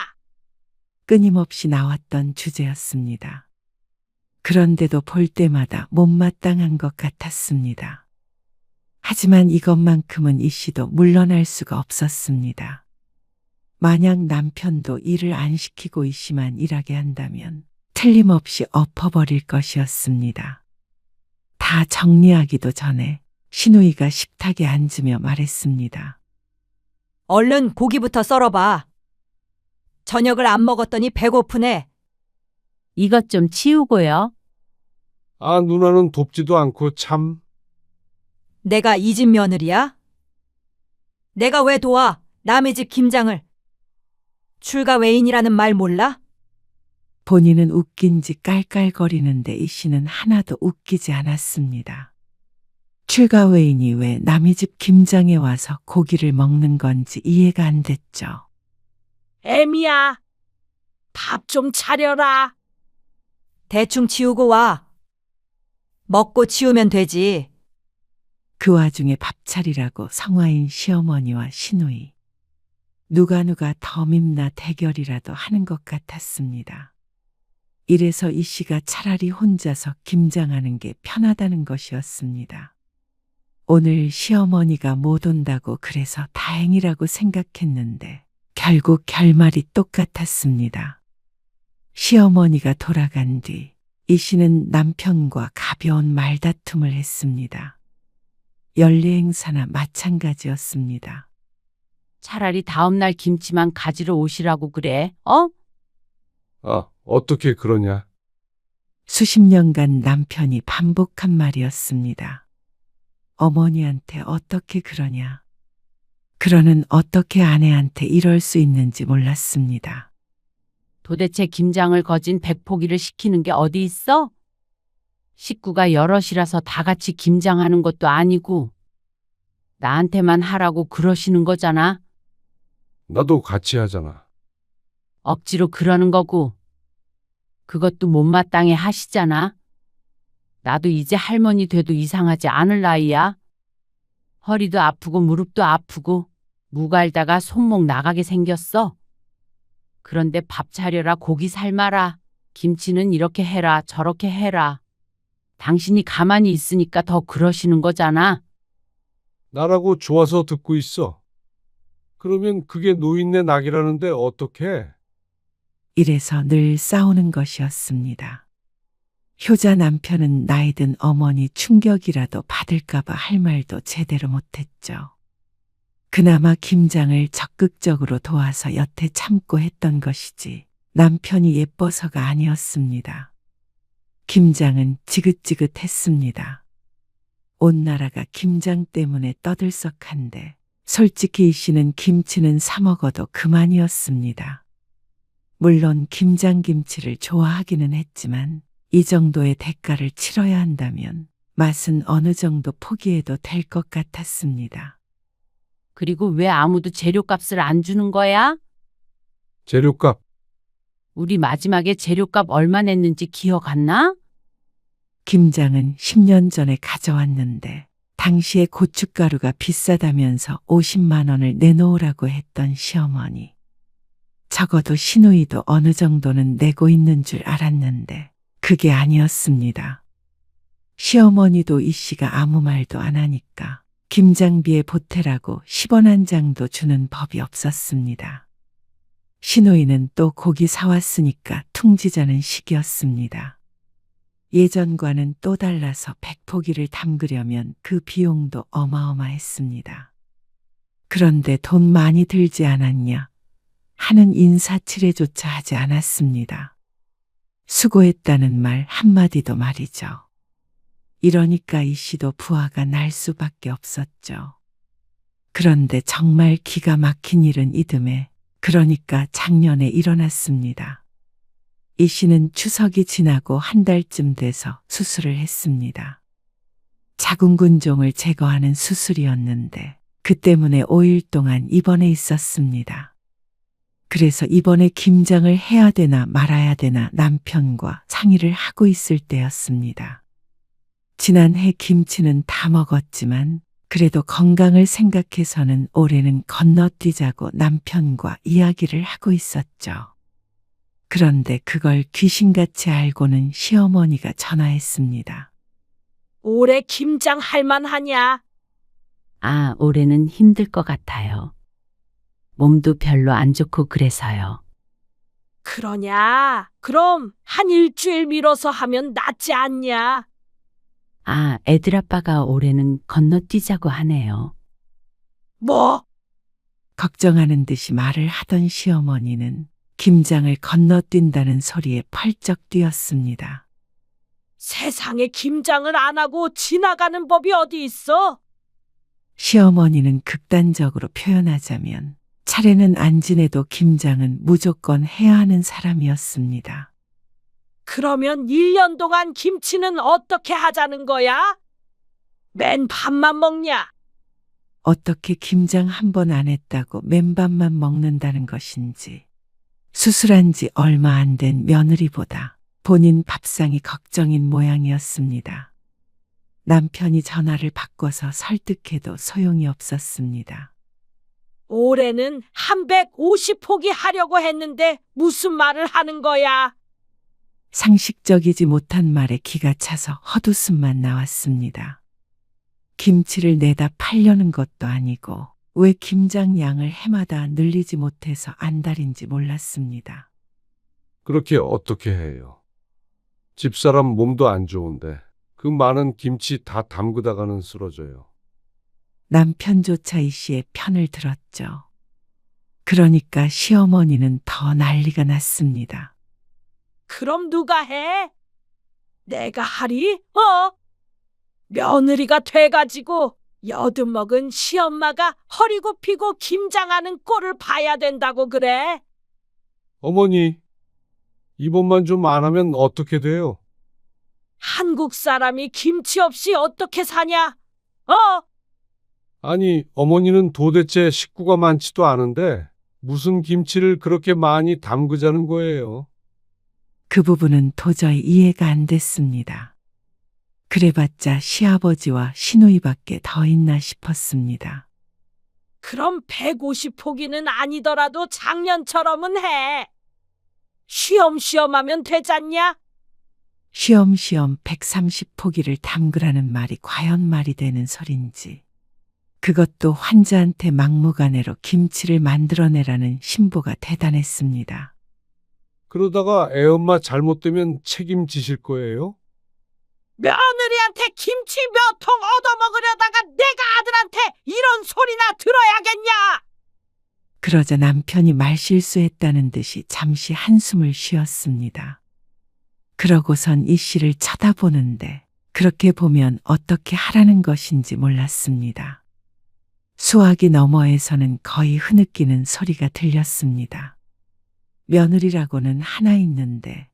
끊임없이 나왔던 주제였습니다. 그런데도 볼 때마다 못마땅한 것 같았습니다. 하지만 이것만큼은 이 씨도 물러날 수가 없었습니다. 만약 남편도 일을 안 시키고 이 씨만 일하게 한다면 틀림없이 엎어버릴 것이었습니다. 다 정리하기도 전에 신우이가 식탁에 앉으며 말했습니다. 얼른 고기부터 썰어봐. 저녁을 안 먹었더니 배고프네. 이것 좀 치우고요. 아, 누나는 돕지도 않고 참. 내가 이 집 며느리야? 내가 왜 도와? 남의 집 김장을. 출가 외인이라는 말 몰라? 본인은 웃긴지 깔깔거리는데 이 씨는 하나도 웃기지 않았습니다. 출가 외인이 왜 남의 집 김장에 와서 고기를 먹는 건지 이해가 안 됐죠. 애미야, 밥 좀 차려라. 대충 치우고 와. 먹고 치우면 되지. 그 와중에 밥 차리라고 성화인 시어머니와 시누이. 누가 더 밉나 대결이라도 하는 것 같았습니다. 이래서 이 씨가 차라리 혼자서 김장하는 게 편하다는 것이었습니다. 오늘 시어머니가 못 온다고 그래서 다행이라고 생각했는데 결국 결말이 똑같았습니다. 시어머니가 돌아간 뒤 이 씨는 남편과 가벼운 말다툼을 했습니다. 연례 행사나 마찬가지였습니다. 차라리 다음날 김치만 가지러 오시라고 그래. 어? 아, 어떻게 그러냐? 수십 년간 남편이 반복한 말이었습니다. 어머니한테 어떻게 그러냐. 그러는 어떻게 아내한테 이럴 수 있는지 몰랐습니다. 도대체 김장을 거진 100포기를 시키는 게 어디 있어? 식구가 여럿이라서 다 같이 김장하는 것도 아니고 나한테만 하라고 그러시는 거잖아. 나도 같이 하잖아. 억지로 그러는 거고 그것도 못마땅해 하시잖아. 나도 이제 할머니 돼도 이상하지 않을 나이야. 허리도 아프고 무릎도 아프고 무갈다가 손목 나가게 생겼어. 그런데 밥 차려라, 고기 삶아라, 김치는 이렇게 해라, 저렇게 해라. 당신이 가만히 있으니까 더 그러시는 거잖아. 나라고 좋아서 듣고 있어. 그러면 그게 노인네 낙이라는데 어떡해? 이래서 늘 싸우는 것이었습니다. 효자 남편은 나이든 어머니 충격이라도 받을까봐 할 말도 제대로 못했죠. 그나마 김장을 적극적으로 도와서 여태 참고 했던 것이지 남편이 예뻐서가 아니었습니다. 김장은 지긋지긋했습니다. 온 나라가 김장 때문에 떠들썩한데 솔직히 이 씨는 김치는 사 먹어도 그만이었습니다. 물론 김장김치를 좋아하기는 했지만 이 정도의 대가를 치러야 한다면 맛은 어느 정도 포기해도 될 것 같았습니다. 그리고 왜 아무도 재료값을 안 주는 거야? 재료값. 우리 마지막에 재료값 얼마 냈는지 기억 안 나? 김장은 10년 전에 가져왔는데 당시에 고춧가루가 비싸다면서 50만 원을 내놓으라고 했던 시어머니. 적어도 시누이도 어느 정도는 내고 있는 줄 알았는데 그게 아니었습니다. 시어머니도 이 씨가 아무 말도 안 하니까 김장비에 보태라고 10원 한 장도 주는 법이 없었습니다. 시누이는 또 고기 사왔으니까 퉁지자는 시기였습니다. 예전과는 또 달라서 100포기를 담그려면 그 비용도 어마어마했습니다. 그런데 돈 많이 들지 않았냐 하는 인사치레조차 하지 않았습니다. 수고했다는 말 한마디도 말이죠. 이러니까 이 씨도 부하가 날 수밖에 없었죠. 그런데 정말 기가 막힌 일은 이듬해, 그러니까 작년에 일어났습니다. 이 씨는 추석이 지나고 한 달쯤 돼서 수술을 했습니다. 자궁근종을 제거하는 수술이었는데 그 때문에 5일 동안 입원해 있었습니다. 그래서 이번에 김장을 해야 되나 말아야 되나 남편과 상의를 하고 있을 때였습니다. 지난해 김치는 다 먹었지만 그래도 건강을 생각해서는 올해는 건너뛰자고 남편과 이야기를 하고 있었죠. 그런데 그걸 귀신같이 알고는 시어머니가 전화했습니다. 올해 김장 할 만하냐? 아, 올해는 힘들 것 같아요. 몸도 별로 안 좋고 그래서요. 그러냐? 그럼 한 일주일 미뤄서 하면 낫지 않냐? 아, 애들 아빠가 올해는 건너뛰자고 하네요. 뭐? 걱정하는 듯이 말을 하던 시어머니는 김장을 건너뛴다는 소리에 펄쩍 뛰었습니다. 세상에 김장을 안 하고 지나가는 법이 어디 있어? 시어머니는 극단적으로 표현하자면 차례는 안 지내도 김장은 무조건 해야 하는 사람이었습니다. 그러면 1년 동안 김치는 어떻게 하자는 거야? 맨 밥만 먹냐? 어떻게 김장 한 번 안 했다고 맨밥만 먹는다는 것인지 수술한 지 얼마 안 된 며느리보다 본인 밥상이 걱정인 모양이었습니다. 남편이 전화를 바꿔서 설득해도 소용이 없었습니다. 올해는 150포기 하려고 했는데 무슨 말을 하는 거야? 상식적이지 못한 말에 기가 차서 헛웃음만 나왔습니다. 김치를 내다 팔려는 것도 아니고 왜 김장 양을 해마다 늘리지 못해서 안달인지 몰랐습니다. 그렇게 어떻게 해요? 집사람 몸도 안 좋은데 그 많은 김치 다 담그다가는 쓰러져요. 남편조차 이 씨의 편을 들었죠. 그러니까 시어머니는 더 난리가 났습니다. 그럼 누가 해? 내가 하리? 며느리가 돼가지고 여든먹은 시엄마가 허리 굽히고 김장하는 꼴을 봐야 된다고 그래? 어머니, 이번만 좀 안 하면 어떻게 돼요? 한국 사람이 김치 없이 어떻게 사냐? 아니, 어머니는 도대체 식구가 많지도 않은데 무슨 김치를 그렇게 많이 담그자는 거예요? 그 부분은 도저히 이해가 안 됐습니다. 그래봤자 시아버지와 시누이밖에 더 있나 싶었습니다. 그럼 150포기는 아니더라도 작년처럼은 해. 쉬엄쉬엄 하면 되잖냐? 쉬엄쉬엄 130포기를 담그라는 말이 과연 말이 되는 소린지. 그것도 환자한테 막무가내로 김치를 만들어내라는 신보가 대단했습니다. 그러다가 애엄마 잘못되면 책임지실 거예요? 며느리한테 김치 몇 통 얻어먹으려다가 내가 아들한테 이런 소리나 들어야겠냐? 그러자 남편이 말실수했다는 듯이 잠시 한숨을 쉬었습니다. 그러고선 이 씨를 쳐다보는데 그렇게 보면 어떻게 하라는 것인지 몰랐습니다. 수화기 너머에서는 거의 흐느끼는 소리가 들렸습니다. 며느리라고는 하나 있는데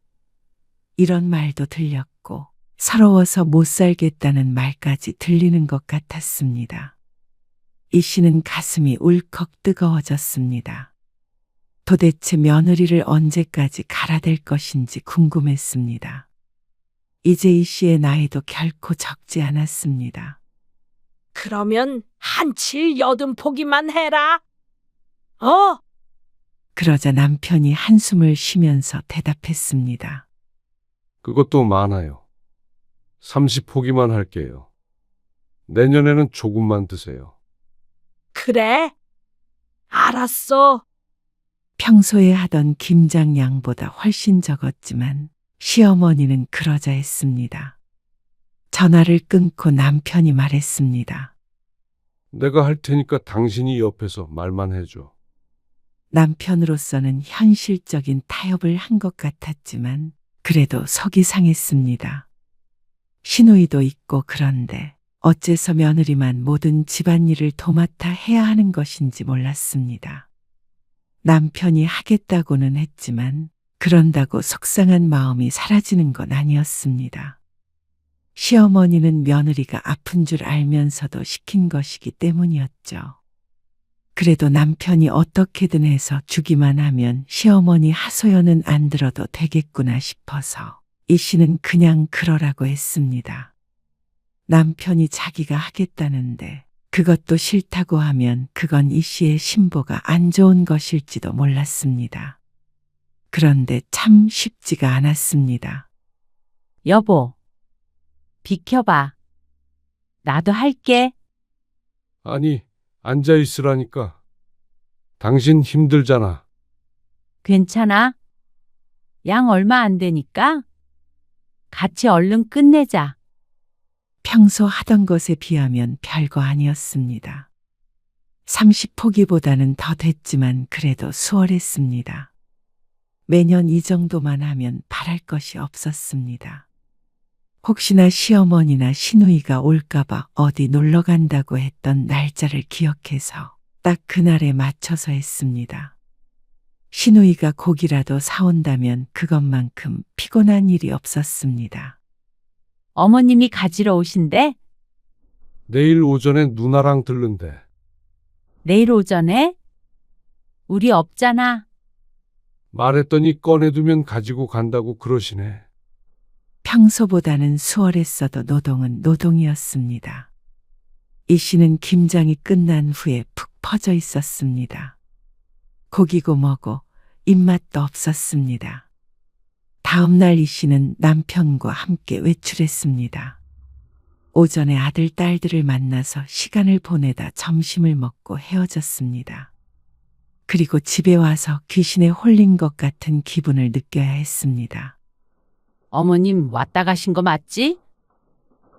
이런 말도 들렸고 서러워서 못 살겠다는 말까지 들리는 것 같았습니다. 이 씨는 가슴이 울컥 뜨거워졌습니다. 도대체 며느리를 언제까지 갈아댈 것인지 궁금했습니다. 이제 이 씨의 나이도 결코 적지 않았습니다. 그러면 한칠 80포기만 해라. 그러자 남편이 한숨을 쉬면서 대답했습니다. 그것도 많아요. 30포기만 할게요. 내년에는 조금만 드세요. 그래? 알았어. 평소에 하던 김장 양보다 훨씬 적었지만 시어머니는 그러자 했습니다. 전화를 끊고 남편이 말했습니다. 내가 할 테니까 당신이 옆에서 말만 해줘. 남편으로서는 현실적인 타협을 한 것 같았지만 그래도 속이 상했습니다. 시누이도 있고 그런데 어째서 며느리만 모든 집안일을 도맡아 해야 하는 것인지 몰랐습니다. 남편이 하겠다고는 했지만 그런다고 속상한 마음이 사라지는 건 아니었습니다. 시어머니는 며느리가 아픈 줄 알면서도 시킨 것이기 때문이었죠. 그래도 남편이 어떻게든 해서 주기만 하면 시어머니 하소연은 안 들어도 되겠구나 싶어서 이 씨는 그냥 그러라고 했습니다. 남편이 자기가 하겠다는데 그것도 싫다고 하면 그건 이 씨의 신보가 안 좋은 것일지도 몰랐습니다. 그런데 참 쉽지가 않았습니다. 여보, 비켜봐. 나도 할게. 아니, 앉아 있으라니까. 당신 힘들잖아. 괜찮아? 양 얼마 안 되니까 같이 얼른 끝내자. 평소 하던 것에 비하면 별거 아니었습니다. 30포기보다는 더 됐지만 그래도 수월했습니다. 매년 이 정도만 하면 바랄 것이 없었습니다. 혹시나 시어머니나 시누이가 올까봐 어디 놀러 간다고 했던 날짜를 기억해서 딱 그날에 맞춰서 했습니다. 시누이가 고기라도 사온다면 그것만큼 피곤한 일이 없었습니다. 어머님이 가지러 오신대? 내일 오전에 누나랑 들른대. 내일 오전에? 우리 없잖아. 말했더니 꺼내두면 가지고 간다고 그러시네. 평소보다는 수월했어도 노동은 노동이었습니다. 이 씨는 김장이 끝난 후에 푹 퍼져 있었습니다. 고기고 뭐고 입맛도 없었습니다. 다음 날 이 씨는 남편과 함께 외출했습니다. 오전에 아들, 딸들을 만나서 시간을 보내다 점심을 먹고 헤어졌습니다. 그리고 집에 와서 귀신에 홀린 것 같은 기분을 느껴야 했습니다. 어머님 왔다 가신 거 맞지?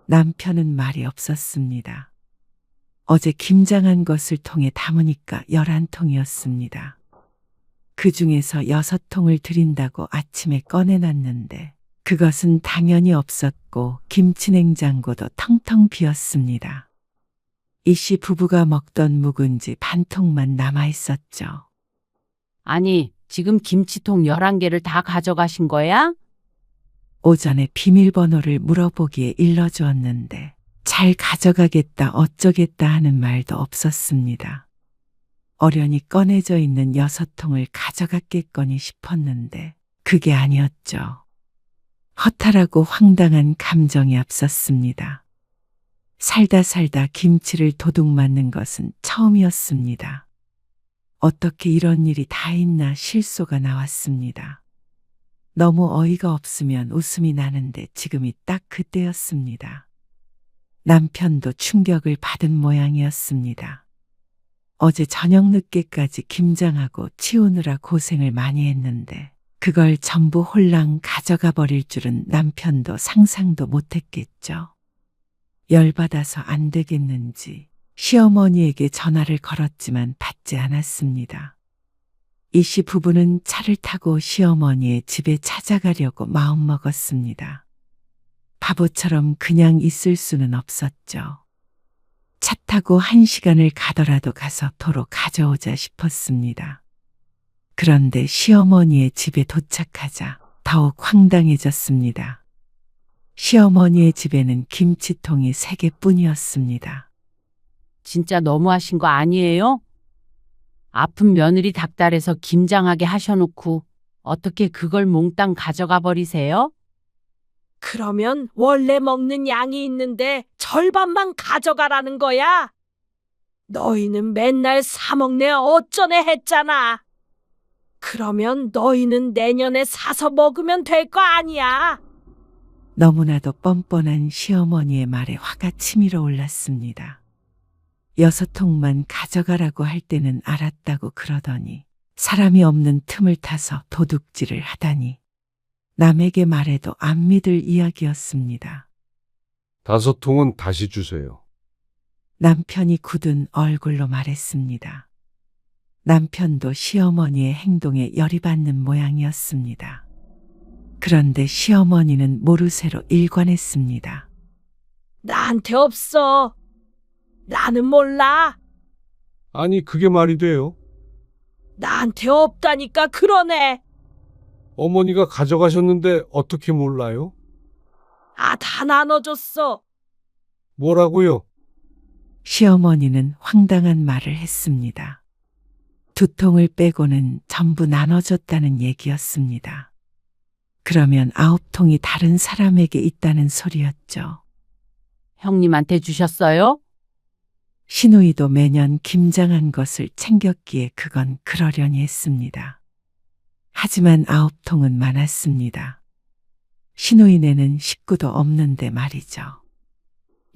남편은 말이 없었습니다. 어제 김장한 것을 통에 담으니까 11통이었습니다. 그 중에서 6통을 드린다고 아침에 꺼내놨는데 그것은 당연히 없었고 김치냉장고도 텅텅 비었습니다. 이 씨 부부가 먹던 묵은지 반 통만 남아있었죠. 아니, 지금 김치통 11개를 다 가져가신 거야? 오전에 비밀번호를 물어보기에 일러주었는데 잘 가져가겠다 어쩌겠다 하는 말도 없었습니다. 어련히 꺼내져 있는 6통을 가져갔겠거니 싶었는데 그게 아니었죠. 허탈하고 황당한 감정이 앞섰습니다. 살다 김치를 도둑 맞는 것은 처음이었습니다. 어떻게 이런 일이 다 있나 실소가 나왔습니다. 너무 어이가 없으면 웃음이 나는데 지금이 딱 그때였습니다. 남편도 충격을 받은 모양이었습니다. 어제 저녁 늦게까지 김장하고 치우느라 고생을 많이 했는데 그걸 전부 홀랑 가져가 버릴 줄은 남편도 상상도 못했겠죠. 열받아서 안 되겠는지 시어머니에게 전화를 걸었지만 받지 않았습니다. 이 씨 부부는 차를 타고 시어머니의 집에 찾아가려고 마음먹었습니다. 바보처럼 그냥 있을 수는 없었죠. 차 타고 1시간을 가더라도 가서 도로 가져오자 싶었습니다. 그런데 시어머니의 집에 도착하자 더욱 황당해졌습니다. 시어머니의 집에는 김치통이 3개뿐이었습니다. 진짜 너무하신 거 아니에요? 아픈 며느리 닭달에서 김장하게 하셔놓고 어떻게 그걸 몽땅 가져가 버리세요? 그러면 원래 먹는 양이 있는데 절반만 가져가라는 거야? 너희는 맨날 사 먹네 어쩌네 했잖아. 그러면 너희는 내년에 사서 먹으면 될 거 아니야. 너무나도 뻔뻔한 시어머니의 말에 화가 치밀어 올랐습니다. 6통만 가져가라고 할 때는 알았다고 그러더니 사람이 없는 틈을 타서 도둑질을 하다니 남에게 말해도 안 믿을 이야기였습니다. 5통은 다시 주세요. 남편이 굳은 얼굴로 말했습니다. 남편도 시어머니의 행동에 열이 받는 모양이었습니다. 그런데 시어머니는 모르쇠로 일관했습니다. 나한테 없어. 나는 몰라. 아니, 그게 말이 돼요? 나한테 없다니까 그러네. 어머니가 가져가셨는데 어떻게 몰라요? 아, 다 나눠줬어. 뭐라고요? 시어머니는 황당한 말을 했습니다. 2통을 빼고는 전부 나눠줬다는 얘기였습니다. 그러면 9통이 다른 사람에게 있다는 소리였죠. 형님한테 주셨어요? 시누이도 매년 김장한 것을 챙겼기에 그건 그러려니 했습니다. 하지만 9통은 많았습니다. 시누이네는 식구도 없는데 말이죠.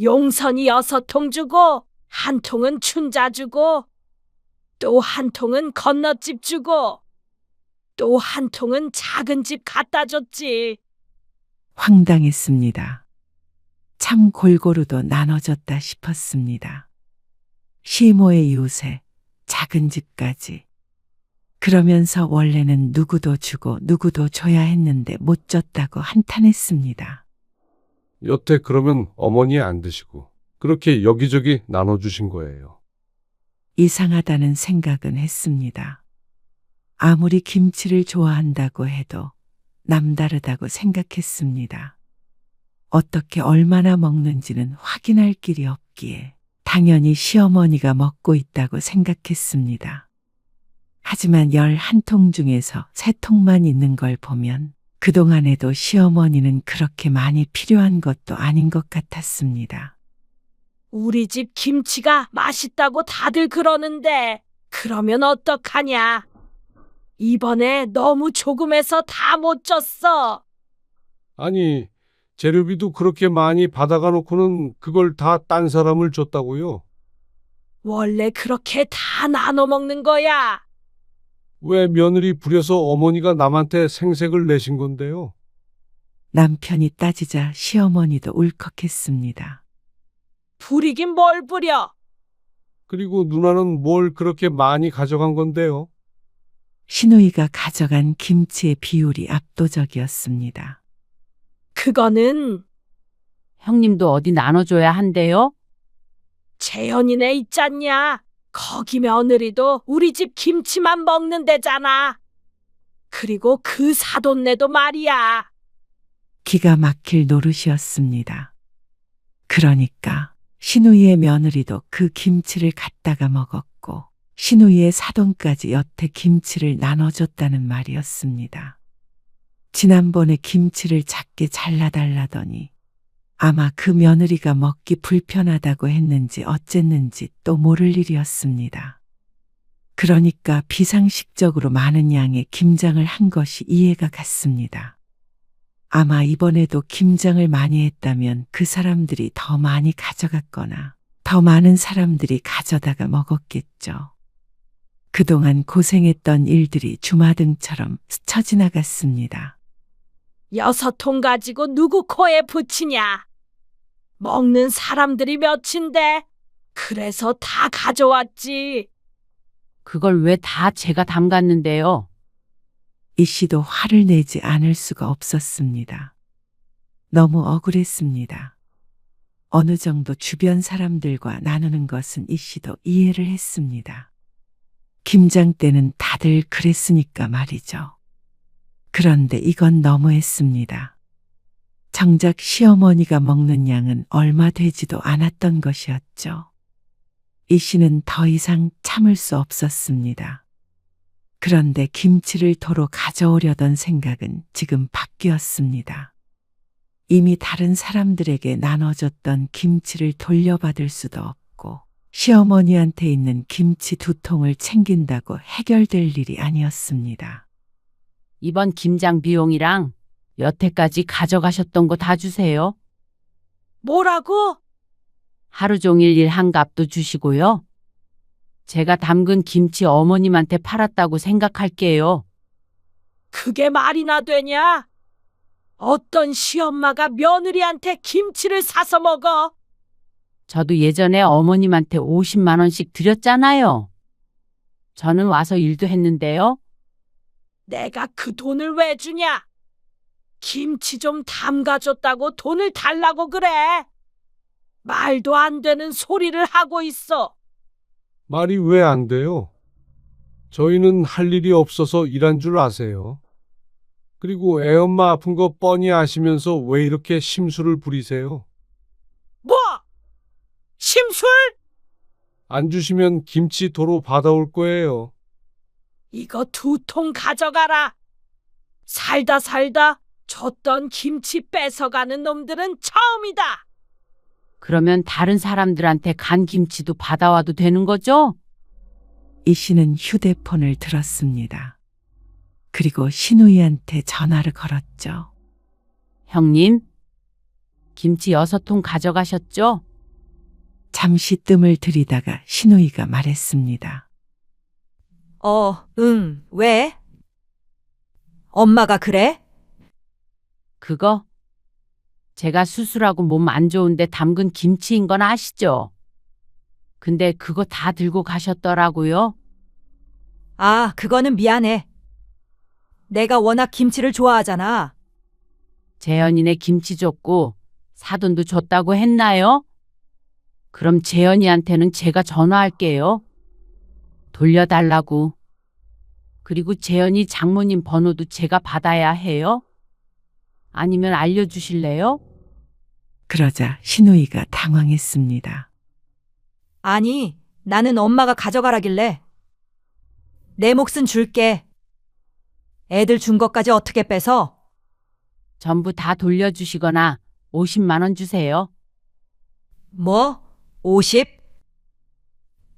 용선이 6통 주고 1통은 춘자 주고 또 1통은 건너집 주고 또 1통은 작은 집 갖다 줬지. 황당했습니다. 참 골고루도 나눠졌다 싶었습니다. 시모의 이웃에 작은 집까지. 그러면서 원래는 누구도 주고 누구도 줘야 했는데 못 줬다고 한탄했습니다. 여태 그러면 어머니 안 드시고 그렇게 여기저기 나눠주신 거예요. 이상하다는 생각은 했습니다. 아무리 김치를 좋아한다고 해도 남다르다고 생각했습니다. 어떻게 얼마나 먹는지는 확인할 길이 없기에 당연히 시어머니가 먹고 있다고 생각했습니다. 하지만 11통 중에서 3통만 있는 걸 보면 그동안에도 시어머니는 그렇게 많이 필요한 것도 아닌 것 같았습니다. 우리 집 김치가 맛있다고 다들 그러는데 그러면 어떡하냐? 이번에 너무 조금해서 다 못 줬어. 아니, 재료비도 그렇게 많이 받아가 놓고는 그걸 다 딴 사람을 줬다고요? 원래 그렇게 다 나눠 먹는 거야. 왜 며느리 부려서 어머니가 남한테 생색을 내신 건데요? 남편이 따지자 시어머니도 울컥했습니다. 부리긴 뭘 부려. 그리고 누나는 뭘 그렇게 많이 가져간 건데요? 시누이가 가져간 김치의 비율이 압도적이었습니다. 그거는 형님도 어디 나눠줘야 한대요? 재현이네 있잖냐. 거기 며느리도 우리 집 김치만 먹는 데잖아. 그리고 그 사돈네도 말이야. 기가 막힐 노릇이었습니다. 그러니까 시누이의 며느리도 그 김치를 갖다가 먹었고 시누이의 사돈까지 여태 김치를 나눠줬다는 말이었습니다. 지난번에 김치를 작게 잘라달라더니 아마 그 며느리가 먹기 불편하다고 했는지 어쨌는지 또 모를 일이었습니다. 그러니까 비상식적으로 많은 양의 김장을 한 것이 이해가 갔습니다. 아마 이번에도 김장을 많이 했다면 그 사람들이 더 많이 가져갔거나 더 많은 사람들이 가져다가 먹었겠죠. 그동안 고생했던 일들이 주마등처럼 스쳐 지나갔습니다. 6통 가지고 누구 코에 붙이냐. 먹는 사람들이 몇인데 그래서 다 가져왔지. 그걸 왜 다 제가 담갔는데요? 이 씨도 화를 내지 않을 수가 없었습니다. 너무 억울했습니다. 어느 정도 주변 사람들과 나누는 것은 이 씨도 이해를 했습니다. 김장 때는 다들 그랬으니까 말이죠. 그런데 이건 너무했습니다. 정작 시어머니가 먹는 양은 얼마 되지도 않았던 것이었죠. 이 씨는 더 이상 참을 수 없었습니다. 그런데 김치를 도로 가져오려던 생각은 지금 바뀌었습니다. 이미 다른 사람들에게 나눠줬던 김치를 돌려받을 수도 없고 시어머니한테 있는 김치 2통을 챙긴다고 해결될 일이 아니었습니다. 이번 김장 비용이랑 여태까지 가져가셨던 거 다 주세요. 뭐라고? 하루 종일 일한 값도 주시고요. 제가 담근 김치 어머님한테 팔았다고 생각할게요. 그게 말이나 되냐? 어떤 시엄마가 며느리한테 김치를 사서 먹어? 저도 예전에 어머님한테 50만 원씩 드렸잖아요. 저는 와서 일도 했는데요. 내가 그 돈을 왜 주냐? 김치 좀 담가줬다고 돈을 달라고 그래. 말도 안 되는 소리를 하고 있어. 말이 왜 안 돼요? 저희는 할 일이 없어서 일한 줄 아세요. 그리고 애엄마 아픈 거 뻔히 아시면서 왜 이렇게 심술을 부리세요? 뭐? 심술? 안 주시면 김치 도로 받아올 거예요. 이거 2통 가져가라. 살다 줬던 김치 뺏어가는 놈들은 처음이다. 그러면 다른 사람들한테 간 김치도 받아와도 되는 거죠? 이 씨는 휴대폰을 들었습니다. 그리고 신우이한테 전화를 걸었죠. 형님, 김치 6통 가져가셨죠? 잠시 뜸을 들이다가 신우이가 말했습니다. 응, 왜? 엄마가 그래? 그거? 제가 수술하고 몸 안 좋은데 담근 김치인 건 아시죠? 근데 그거 다 들고 가셨더라고요. 아, 그거는 미안해. 내가 워낙 김치를 좋아하잖아. 재현이네 김치 줬고 사돈도 줬다고 했나요? 그럼 재현이한테는 제가 전화할게요. 돌려달라고. 그리고 재현이 장모님 번호도 제가 받아야 해요? 아니면 알려주실래요? 그러자 신우이가 당황했습니다. 아니, 나는 엄마가 가져가라길래. 내 몫은 줄게. 애들 준 것까지 어떻게 뺏어? 전부 다 돌려주시거나 50만 원 주세요. 뭐? 50?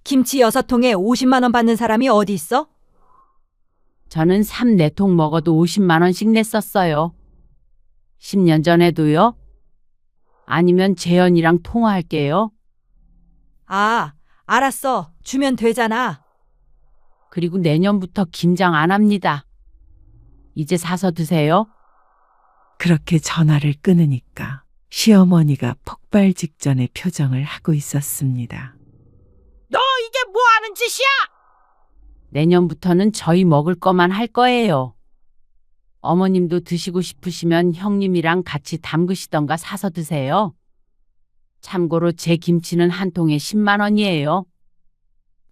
김치 6통에 50만 원 받는 사람이 어디 있어? 저는 3, 4통 먹어도 50만 원씩 냈었어요. 10년 전에도요. 아니면 재현이랑 통화할게요. 아, 알았어. 주면 되잖아. 그리고 내년부터 김장 안 합니다. 이제 사서 드세요. 그렇게 전화를 끊으니까 시어머니가 폭발 직전의 표정을 하고 있었습니다. 너 이게 뭐 하는 짓이야? 내년부터는 저희 먹을 거만 할 거예요. 어머님도 드시고 싶으시면 형님이랑 같이 담그시던가 사서 드세요. 참고로 제 김치는 한 통에 10만 원이에요.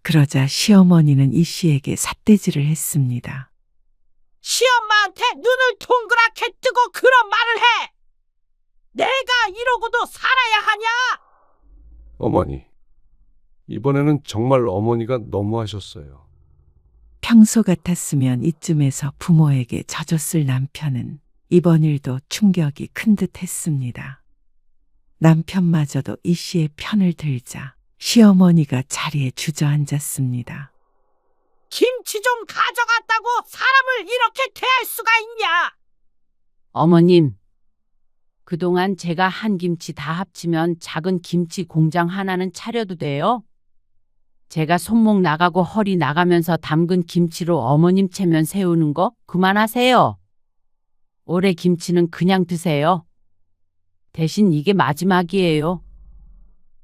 그러자 시어머니는 이 씨에게 삿대질을 했습니다. 시엄마한테 눈을 동그랗게 뜨고 그런 말을 해. 내가 이러고도 살아야 하냐? 어머니, 이번에는 정말 어머니가 너무하셨어요. 평소 같았으면 이쯤에서 부모에게 져줬을 남편은 이번 일도 충격이 큰 듯 했습니다. 남편마저도 이 씨의 편을 들자 시어머니가 자리에 주저앉았습니다. 김치 좀 가져갔다고 사람을 이렇게 대할 수가 있냐? 어머님, 그동안 제가 한 김치 다 합치면 작은 김치 공장 하나는 차려도 돼요? 제가 손목 나가고 허리 나가면서 담근 김치로 어머님 체면 세우는 거 그만하세요. 올해 김치는 그냥 드세요. 대신 이게 마지막이에요.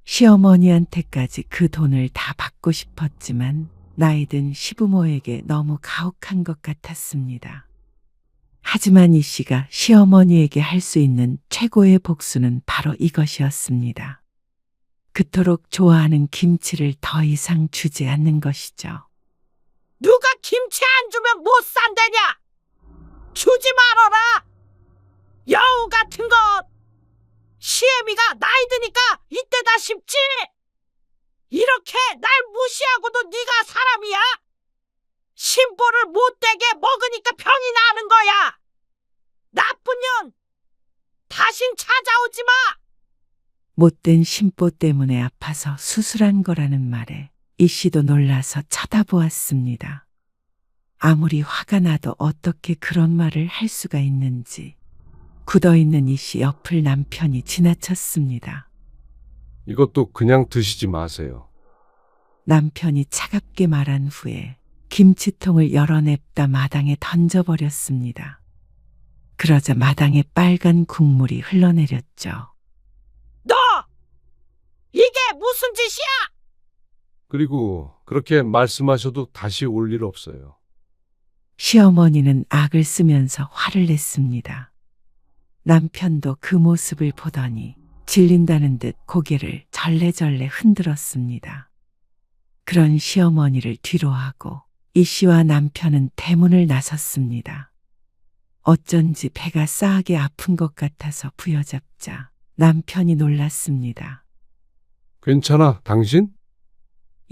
시어머니한테까지 그 돈을 다 받고 싶었지만 나이든 시부모에게 너무 가혹한 것 같았습니다. 하지만 이 씨가 시어머니에게 할 수 있는 최고의 복수는 바로 이것이었습니다. 그토록 좋아하는 김치를 더 이상 주지 않는 것이죠. 누가 김치 안 주면 못 산다냐? 주지 말어라. 여우 같은 것. 시애미가 나이 드니까 이때다 싶지. 이렇게 날 무시하고도 네가 사람이야? 심보를 못되게 먹으니까 병이 나는 거야. 나쁜 년. 다신 찾아오지 마. 못된 심보 때문에 아파서 수술한 거라는 말에 이 씨도 놀라서 쳐다보았습니다. 아무리 화가 나도 어떻게 그런 말을 할 수가 있는지 굳어있는 이 씨 옆을 남편이 지나쳤습니다. 이것도 그냥 드시지 마세요. 남편이 차갑게 말한 후에 김치통을 열어냅다 마당에 던져버렸습니다. 그러자 마당에 빨간 국물이 흘러내렸죠. 너! 이게 무슨 짓이야? 그리고 그렇게 말씀하셔도 다시 올 일 없어요. 시어머니는 악을 쓰면서 화를 냈습니다. 남편도 그 모습을 보더니 질린다는 듯 고개를 절레절레 흔들었습니다. 그런 시어머니를 뒤로하고 이 씨와 남편은 대문을 나섰습니다. 어쩐지 배가 싸하게 아픈 것 같아서 부여잡자 남편이 놀랐습니다. 괜찮아, 당신?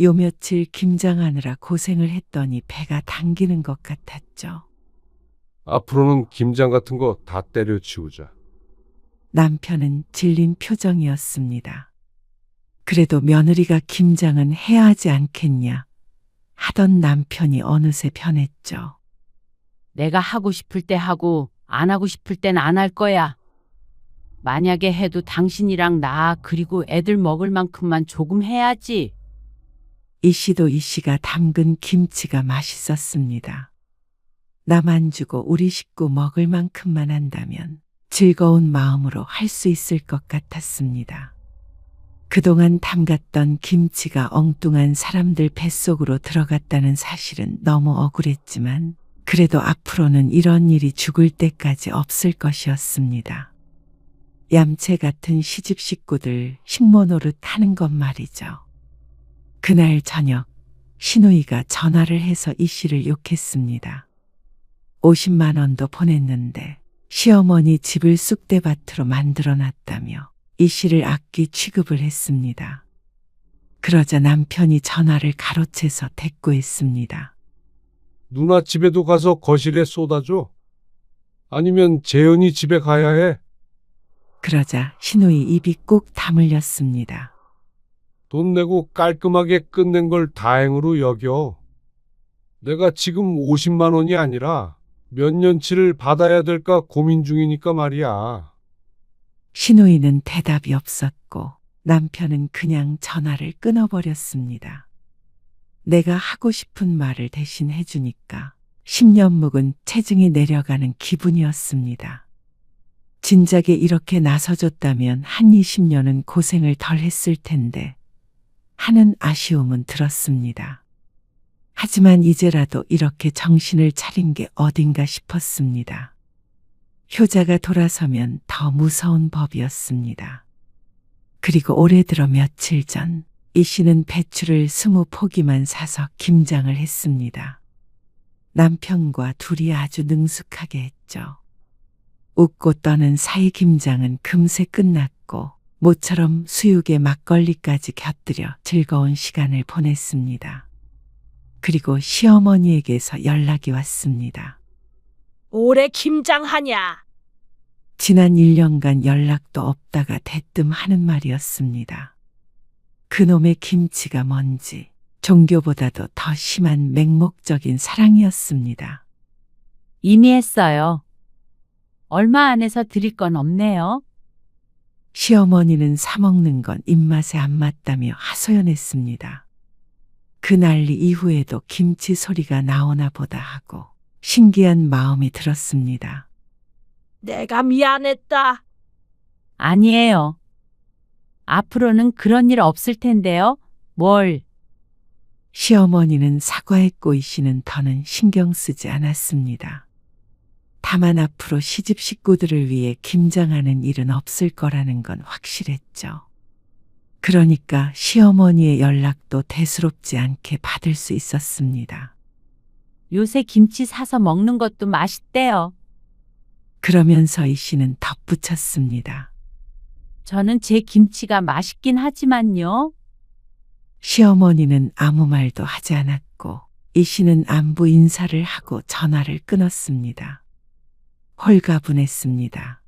요 며칠 김장하느라 고생을 했더니 배가 당기는 것 같았죠. 앞으로는 김장 같은 거 다 때려치우자. 남편은 질린 표정이었습니다. 그래도 며느리가 김장은 해야 하지 않겠냐 하던 남편이 어느새 변했죠. 내가 하고 싶을 때 하고 안 하고 싶을 땐 안 할 거야. 만약에 해도 당신이랑 나 그리고 애들 먹을 만큼만 조금 해야지. 이 씨도 이 씨가 담근 김치가 맛있었습니다. 남 안 주고 우리 식구 먹을 만큼만 한다면 즐거운 마음으로 할 수 있을 것 같았습니다. 그동안 담갔던 김치가 엉뚱한 사람들 뱃속으로 들어갔다는 사실은 너무 억울했지만 그래도 앞으로는 이런 일이 죽을 때까지 없을 것이었습니다. 얌체 같은 시집 식구들 식모 노릇 하는 것 말이죠. 그날 저녁 신우이가 전화를 해서 이 씨를 욕했습니다. 50만 원도 보냈는데 시어머니 집을 쑥대밭으로 만들어놨다며 이 씨를 악기 취급을 했습니다. 그러자 남편이 전화를 가로채서 대꾸했습니다. 누나 집에도 가서 거실에 쏟아줘? 아니면 재현이 집에 가야 해? 그러자 신우이 입이 꾹 다물렸습니다. 돈 내고 깔끔하게 끝낸 걸 다행으로 여겨. 내가 지금 50만 원이 아니라 몇 년치를 받아야 될까 고민 중이니까 말이야. 신우이는 대답이 없었고 남편은 그냥 전화를 끊어버렸습니다. 내가 하고 싶은 말을 대신 해주니까 10년 묵은 체증이 내려가는 기분이었습니다. 진작에 이렇게 나서줬다면 한 20년은 고생을 덜 했을 텐데 하는 아쉬움은 들었습니다. 하지만 이제라도 이렇게 정신을 차린 게 어딘가 싶었습니다. 효자가 돌아서면 더 무서운 법이었습니다. 그리고 올해 들어 며칠 전 이 씨는 배추를 20포기만 사서 김장을 했습니다. 남편과 둘이 아주 능숙하게 했죠. 웃고 떠는 사이 김장은 금세 끝났고 모처럼 수육에 막걸리까지 곁들여 즐거운 시간을 보냈습니다. 그리고 시어머니에게서 연락이 왔습니다. 올해 김장하냐? 지난 1년간 연락도 없다가 대뜸 하는 말이었습니다. 그놈의 김치가 뭔지 종교보다도 더 심한 맹목적인 사랑이었습니다. 이미 했어요. 얼마 안에서 드릴 건 없네요. 시어머니는 사먹는 건 입맛에 안 맞다며 하소연했습니다. 그 난리 이후에도 김치 소리가 나오나 보다 하고 신기한 마음이 들었습니다. 내가 미안했다. 아니에요. 앞으로는 그런 일 없을 텐데요. 뭘? 시어머니는 사과했고 이 씨는 더는 신경 쓰지 않았습니다. 다만 앞으로 시집 식구들을 위해 김장하는 일은 없을 거라는 건 확실했죠. 그러니까 시어머니의 연락도 대수롭지 않게 받을 수 있었습니다. 요새 김치 사서 먹는 것도 맛있대요. 그러면서 이 씨는 덧붙였습니다. 저는 제 김치가 맛있긴 하지만요. 시어머니는 아무 말도 하지 않았고 이 씨는 안부 인사를 하고 전화를 끊었습니다. 홀가분했습니다.